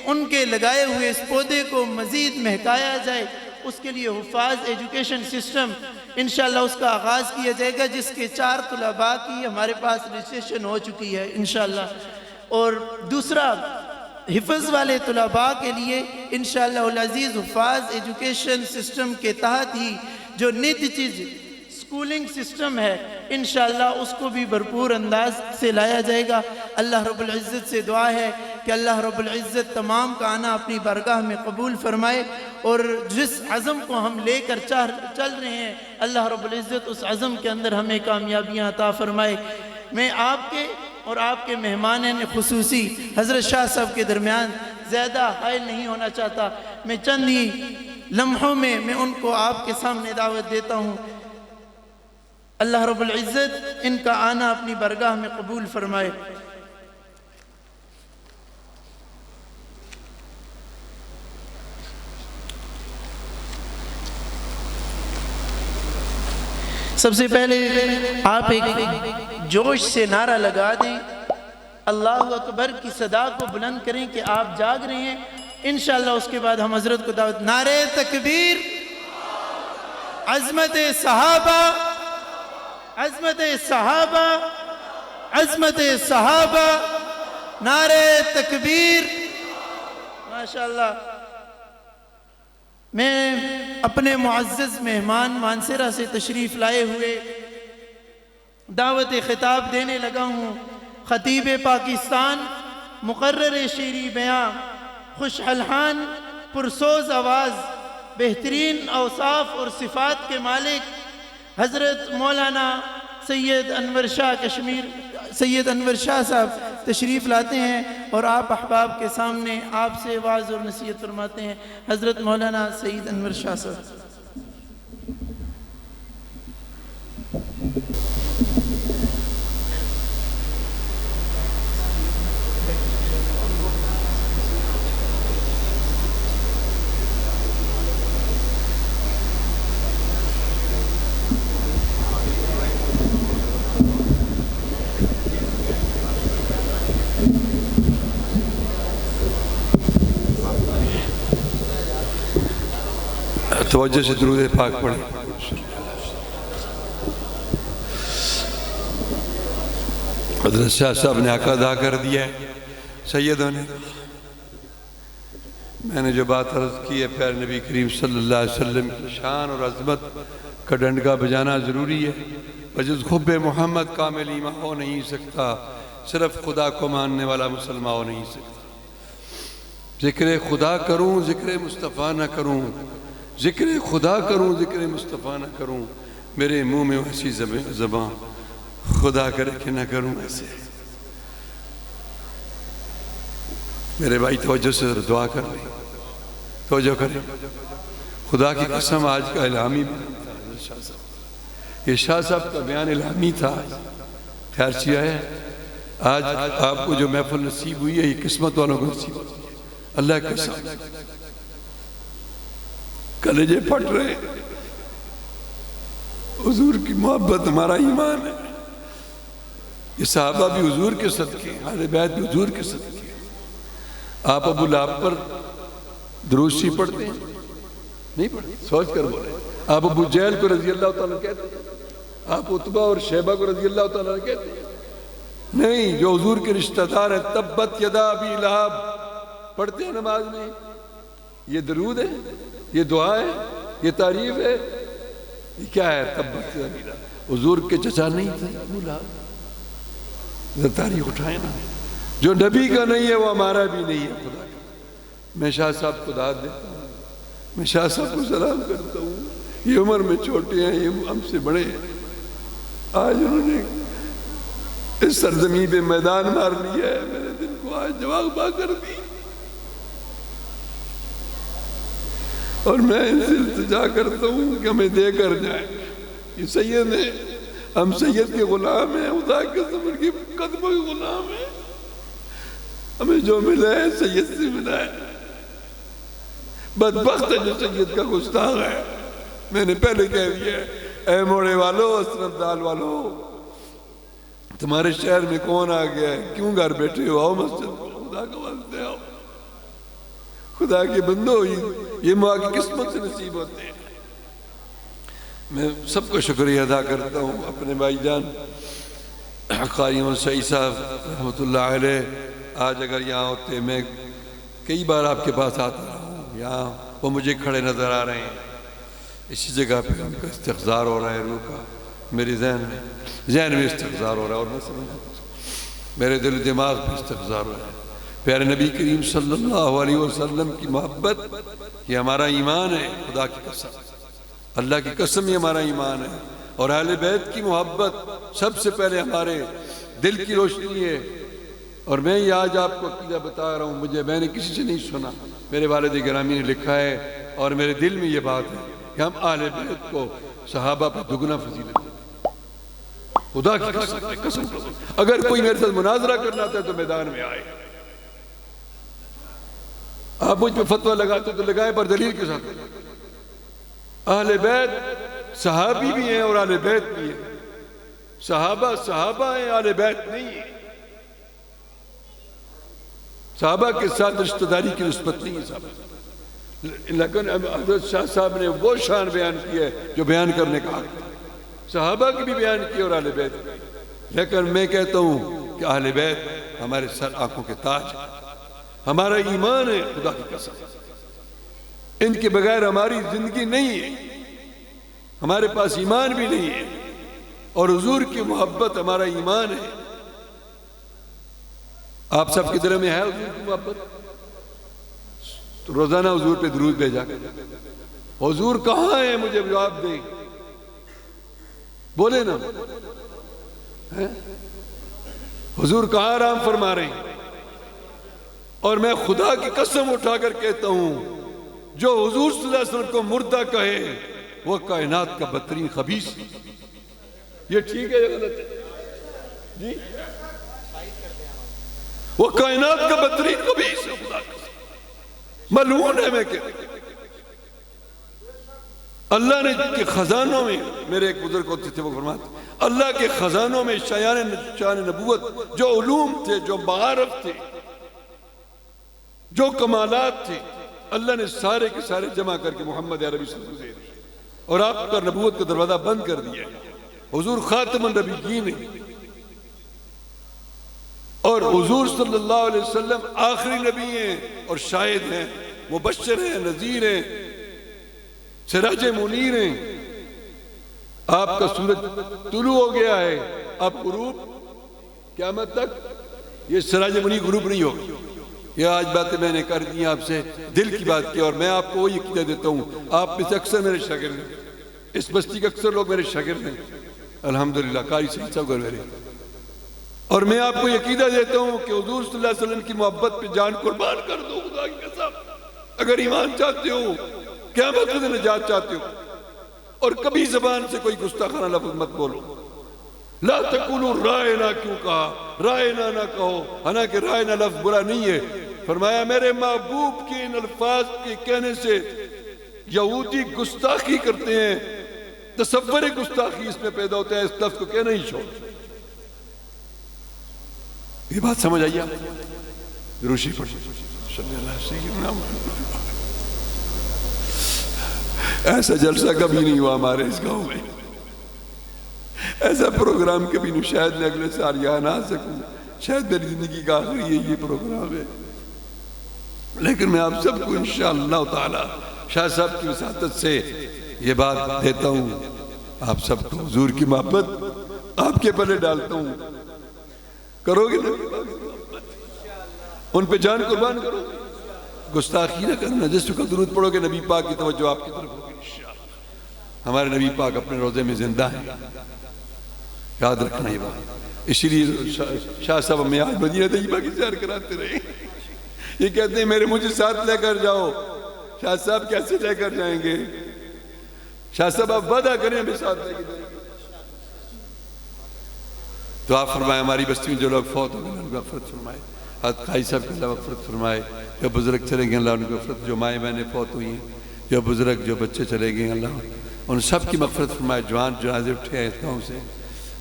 ان کے لگائے ہوئے اس پودے کو مزید مہکایا جائے۔ اس کے لیے حفاظ ایجوکیشن سسٹم انشاءاللہ اس کا آغاز کیا جائے گا، جس کے 4 طلباء کی ہمارے پاس رجسٹریشن ہو چکی ہے انشاءاللہ۔ اور دوسرا، حفظ والے طلباء کے لیے انشاءاللہ العزیز حفاظ ایجوکیشن سسٹم کے تحت ہی جو نتیج سکولنگ سسٹم ہے، انشاءاللہ اس کو بھی بھرپور انداز سے لایا جائے گا۔ اللہ رب العزت سے دعا ہے کہ اللہ رب العزت تمام کا آنا اپنی بارگاہ میں قبول فرمائے، اور جس عزم کو ہم لے کر چل رہے ہیں، اللہ رب العزت اس عزم کے اندر ہمیں کامیابیاں عطا فرمائے۔ میں آپ کے اور آپ کے مہمان خصوصی حضرت شاہ صاحب کے درمیان زیادہ حائل نہیں ہونا چاہتا، میں چند ہی لمحوں میں ان کو آپ کے سامنے دعوت دیتا ہوں۔ اللہ رب العزت ان کا آنا اپنی بارگاہ میں قبول فرمائے۔ سب سے پہلے آپ ایک جوش سے نعرہ لگا دیں، اللہ اکبر کی صدا کو بلند کریں کہ آپ جاگ رہے ہیں۔ انشاءاللہ اس کے بعد ہم حضرت کو دعوت، نعرہ تکبیر، عظمت صحابہ، عظمت صحابہ، عظمت صحابہ، نعرہ تکبیر۔ ماشاءاللہ، میں اپنے معزز مہمان مانسرہ سے تشریف لائے ہوئے دعوت خطاب دینے لگا ہوں۔ خطیب پاکستان، مقرر شیریں بیاں، خوش الحان، پرسوز آواز، بہترین اوصاف اور صفات کے مالک حضرت مولانا سید انور شاہ صاحب تشریف لاتے ہیں، اور آپ احباب کے سامنے آپ سے واعظ اور نصیحت فرماتے ہیں۔ حضرت مولانا سید انور شاہ صاحب۔ توجہ سے درود پاک پڑھیں۔ حضرت شاہ صاحب نے حق ادا کر دیا ہے۔ سیدوں نے، میں نے جو بات عرض کی ہے، پیارے نبی کریم صلی اللہ علیہ وسلم کی شان اور عظمت کا ڈنڈا بجانا ضروری ہے۔ بجز حب محمد کامل ایمان ہو نہیں سکتا، صرف خدا کو ماننے والا مسلمان ہو نہیں سکتا۔ ذکر خدا کروں، ذکر مصطفیٰ نہ کروں، ذکر خدا کروں، ذکر مصطفیٰ نہ کروں، میرے منہ میں ویسی زبان خدا کرے کہ نہ کروں ایسے۔ میرے بھائی توجہ سے دعا کر لیں، توجہ کریں۔ خدا کی قسم آج کا الہامی بیان تھا، یہ شاہ صاحب کا بیان الہامی تھا۔ خیر چیا ہے، آج آپ کو جو محفل نصیب ہوئی ہے، یہ قسمت والوں کو نصیب ہوئی ہے۔ اللہ کی قسم کلیجے پھٹ رہے، حضور کی محبت ہمارا ایمان ہے۔ یہ صحابہ بھی حضور کے صدقے، اہل بیت بھی حضور کے صدقے۔ آپ ابو لہب پر درود شریف پڑھتے ہیں؟ نہیں پڑھتے، سوچ کر بولے۔ آپ ابو جہل کو رضی اللہ تعالیٰ کہتے ہیں؟ آپ عتبہ اور شیبہ کو رضی اللہ تعالیٰ کہتے ہیں؟ نہیں، جو حضور کے رشتہ دار ہیں، تبت یدا ابی لہب پڑھتے ہیں نماز میں۔ یہ درود ہے، یہ دعا ہے، یہ تعریف ہے، یہ کیا ہے؟ تبت یدا ابی لہب۔ حضور کے چچا نہیں تھے ابو لہب؟ تاریخ اٹھائیں نا. جو نبی کا نہیں ہے وہ ہمارا بھی نہیں ہے. خدا کا میں شاہ صاحب کو داد دیتا ہوں, میں شاہ صاحب کو سلام کرتا ہوں. یہ عمر میں چھوٹے ہیں, یہ ہم سے بڑے ہیں. آج انہوں نے اس سرزمین پہ میدان مار لیا ہے, میرے دل کو آج جواب با کر دی. اور میں ان سے التجا کرتا ہوں کہ ہمیں دے کر جائیں. یہ سید ہیں, ہم سید کے غلام ہیں, خدا کے قسم کی قدموں کے غلام ہیں. ہمیں جو ملا ہے سید سے ملا ہے. بدبخت ہے جو سید کا گستاخ ہے. میں نے پہلے کہہ دیا ہے, اے موڑے والو, اسرف دال والو, تمہارے شہر میں کون آ گیا ہے, کیوں گھر بیٹھے ہو, آؤ مسجد, خدا کا واسطے آؤ. خدا کے بندو, یہ ماں کی قسمت سے نصیب ہوتے ہیں. میں سب کو شکریہ ادا کرتا ہوں. اپنے بھائی جان قاری محمد سعید صاحب رحمۃ اللہ علیہ, آج اگر یہاں ہوتے, میں کئی بار آپ کے پاس آتا رہا ہوں. یہاں وہ مجھے کھڑے نظر آ رہے ہیں. اسی جگہ پہ ان کا استحضار ہو رہا ہے روح کا. میری ذہن میں استحضار ہو رہا ہے, اور میں سمجھتا ہوں میرے دل و دماغ پہ استحضار ہو رہا ہے. پیارے نبی کریم صلی اللہ علیہ وسلم کی محبت یہ ہمارا ایمان ہے. خدا کی قسم, اللہ کی قسم, یہ ہمارا ایمان ہے. اور اہل بیت کی محبت سب سے پہلے ہمارے دل کی روشنی ہے. اور میں یہ آج آپ کو عقیدہ بتا رہا ہوں, میں نے کسی سے نہیں سنا, میرے والد گرامی نے لکھا ہے, اور میرے دل میں یہ بات ہے کہ ہم اہل بیت کو صحابہ پہ دگنا فضیلت ہیں. خدا کی قسم, اگر کوئی میرے ساتھ مناظرہ کرنا تھا تو میدان میں آئے. آپ مجھ پہ فتویٰ لگاتے تو لگائے, پر دلیل کے ساتھ. اہل بیت صحابی بھی ہیں اور اہل بیت بھی ہیں. صحابہ ہیں, اہل بیت نہیں ہیں. صحابہ کے ساتھ رشتہ داری کی نسبت نہیں ہے. لیکن حضرت شاہ صاحب نے وہ شان بیان کی ہے جو بیان کرنے کا حق ہے. صحابہ کی بھی بیان کی اور اہل بیت کی. لیکن میں کہتا ہوں کہ اہل بیت ہمارے سر آنکھوں کے تاج ہے, ہمارا ایمان ہے. خدا کی قسم, ان کے بغیر ہماری زندگی نہیں ہے, ہمارے پاس ایمان بھی نہیں ہے. اور حضور کی محبت ہمارا ایمان ہے. آپ سب کے دل میں ہے حضور کی محبت؟ تو روزانہ حضور پہ درود بھیجا. حضور کہاں ہیں, مجھے جواب دیں, بولے نا. حضور کہاں آرام فرما رہے ہیں؟ اور میں خدا کی قسم اٹھا کر کہتا ہوں, جو حضور صلی اللہ علیہ وسلم کو مردہ کہے وہ کائنات کا بدترین خبیث. یہ ٹھیک ہے یا غلط ہے جی؟ وہ کائنات کا بدترین خبیث ہے. خدا کا ملعون ہے. میں کہتا اللہ نے کے خزانوں میں, میرے ایک بزرگ ہوتے تھے, وہ فرماتے اللہ کے خزانوں میں شان نبوت جو علوم تھے, جو معارف تھے, جو کمالات تھے, اللہ نے سارے کے سارے جمع کر کے محمد عربی صلی اللہ علیہ وسلم, اور آپ کا نبوت کا دروازہ بند کر دیا. حضور خاتم النبیین ہیں, اور حضور صلی اللہ علیہ وسلم آخری نبی ہیں اور شاہد ہیں, مبشر ہیں, نذیر ہیں, سراج منیر ہیں. آپ کا سورج طلوع ہو گیا ہے, اب غروب قیامت تک یہ سراج منیر غروب نہیں ہوگا. یہ آج باتیں میں نے کر دی, آپ سے دل کی بات کی, اور میں آپ کو وہی عقیدہ دیتا ہوں. آپ میں سے اکثر میرے شاگرد ہیں, اس بستی کے اکثر لوگ میرے شاگرد ہیں الحمدللہ. قاری سعید صاحب میرے, اور میں آپ کو یہ عقیدہ دیتا ہوں کہ حضور صلی اللہ علیہ وسلم کی محبت پہ جان قربان کر دو. خدا کی قسم, اگر ایمان چاہتے ہو, قیامت میں نجات چاہتے ہو, اور کبھی زبان سے کوئی گستاخانہ لفظ مت بولو. لا تقولوا رائنا, کیوں کہا رائنا نہ کہو, حالانکہ رائنا لفظ برا نہیں ہے. فرمایا میرے محبوب کے ان الفاظ کے کہنے سے یہودی گستاخی کرتے ہیں, تصور گستاخی اس میں پیدا ہوتا ہے, اس لفظ کو کہنا ہی چھوڑ. یہ بات سمجھ آئیے آپ؟ روشی پڑھ ایسا جلسہ کبھی نہیں ہوا ہمارے اس گاؤں میں, ایسا پروگرام کبھی نہیں. شاید میں اگلے سال یہاں نہ آ سکوں, شاید میری زندگی کا آخری یہ پروگرام ہے. لیکن میں آپ سب کو انشاءاللہ تعالی شاہ صاحب کی وساطت سے یہ بات دیتا ہوں, آپ سب کو حضور کی محبت آپ کے پلے ڈالتا ہوں. کرو گے نبی پاک ان پہ جان قربان کرو گے؟ گستاخی نہ کرنا، جس وقت درود پڑھو گے نبی پاک کی توجہ آپ کی طرف ہوگی انشاءاللہ۔ ہمارے نبی پاک اپنے روضے میں زندہ ہیں، یاد رکھنا یہ بات۔ اسی لیے شاہ صاحب ہمیں آج مدینہ طیبہ کی سیر کراتے رہے، یہ کہتے ہیں میرے مجھے ساتھ لے کر جاؤ۔ شاہ صاحب کیسے لے کر جائیں گے؟ شاہ صاحب آپ وعدہ کریں ہمیں ساتھ لے کے جائیں گے۔ دعا فرمائے ہماری بستی میں جو لوگ فوت ہو گئے اللہ ان کو مغفرت فرمائے، حضرت قائی صاحب کو اللہ مغفرت فرمائے، جو بزرگ چلے گئے اللہ ان کو مغفرت، جو مائیں بہنیں فوت ہوئی ہیں، جو بزرگ جو بچے چلے گئے اللہ ان سب کی مغفرت فرمائے، جوان جنازے اٹھے ہیں اس گاؤں سے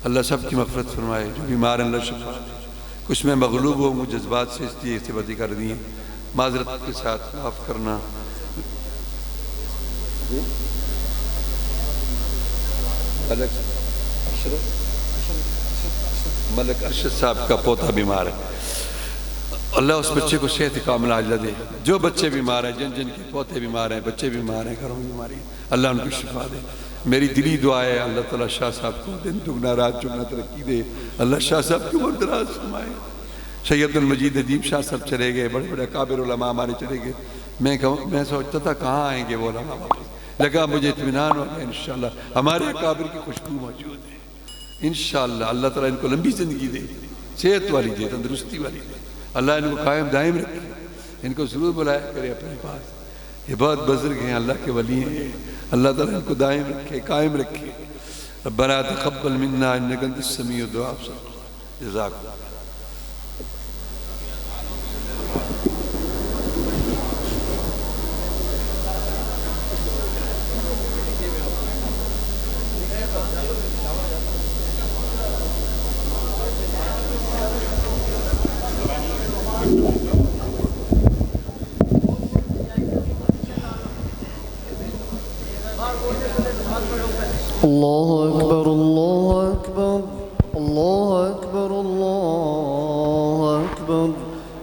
اللہ سب کی مغفرت فرمائے، جو بیمار ہیں اللہ شفا دے۔ کچھ میں مغلوب ہوں وہ جذبات سے اس لیے استفادی کر دی ہیں، معذرت کے ساتھ معاف کرنا۔ ملک ارشد صاحب کا پوتا بیمار ہے، اللہ اس بچے کو صحت کاملہ عاجلہ دے۔ جو بچے بیمار ہیں، جن جن کے پوتے بیمار ہیں، بچے بیمار ہیں، گھروں میں بیماری ہیں، اللہ ان کو شفا دے۔ میری دلی دعا ہے اللہ تعالیٰ شاہ صاحب کو دن دگنا رات چگنا ترقی دے، اللہ شاہ صاحب کی عمر دراز فرمائے۔ سید عبد المجید ندیم شاہ صاحب چلے گئے، بڑے بڑے اکابر علماء ہمارے چلے گئے، میں سوچتا تھا کہاں آئیں گے وہ علماء واپس، لگا مجھے اطمینان ہو گیا انشاءاللہ ہمارے اکابر کی خوشبو موجود ہے انشاءاللہ۔ اللہ تعالیٰ ان کو لمبی زندگی دے، صحت والی دے، تندرستی والی دے، اللہ ان کو قائم دائم رکھے، ان کو ضرور بلایا کرے اپنے پاس، یہ بہت بزرگ ہیں، اللہ کے ولی ہیں، اللہ تعالیٰ ان کو دائم رکھے، قائم رکھے۔ ربنا تقبل منا انک انت السمیع الدعاء، جزاک اللہ۔ اللہ اکبر اللہ اکبر اللہ اکبر اللہ اکبر،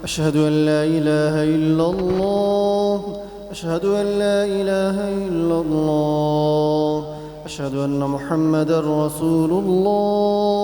اشہد ان لا الہ الا اللہ، اشہد ان لا الہ الا اللہ، اشہد ان محمد رسول اللہ۔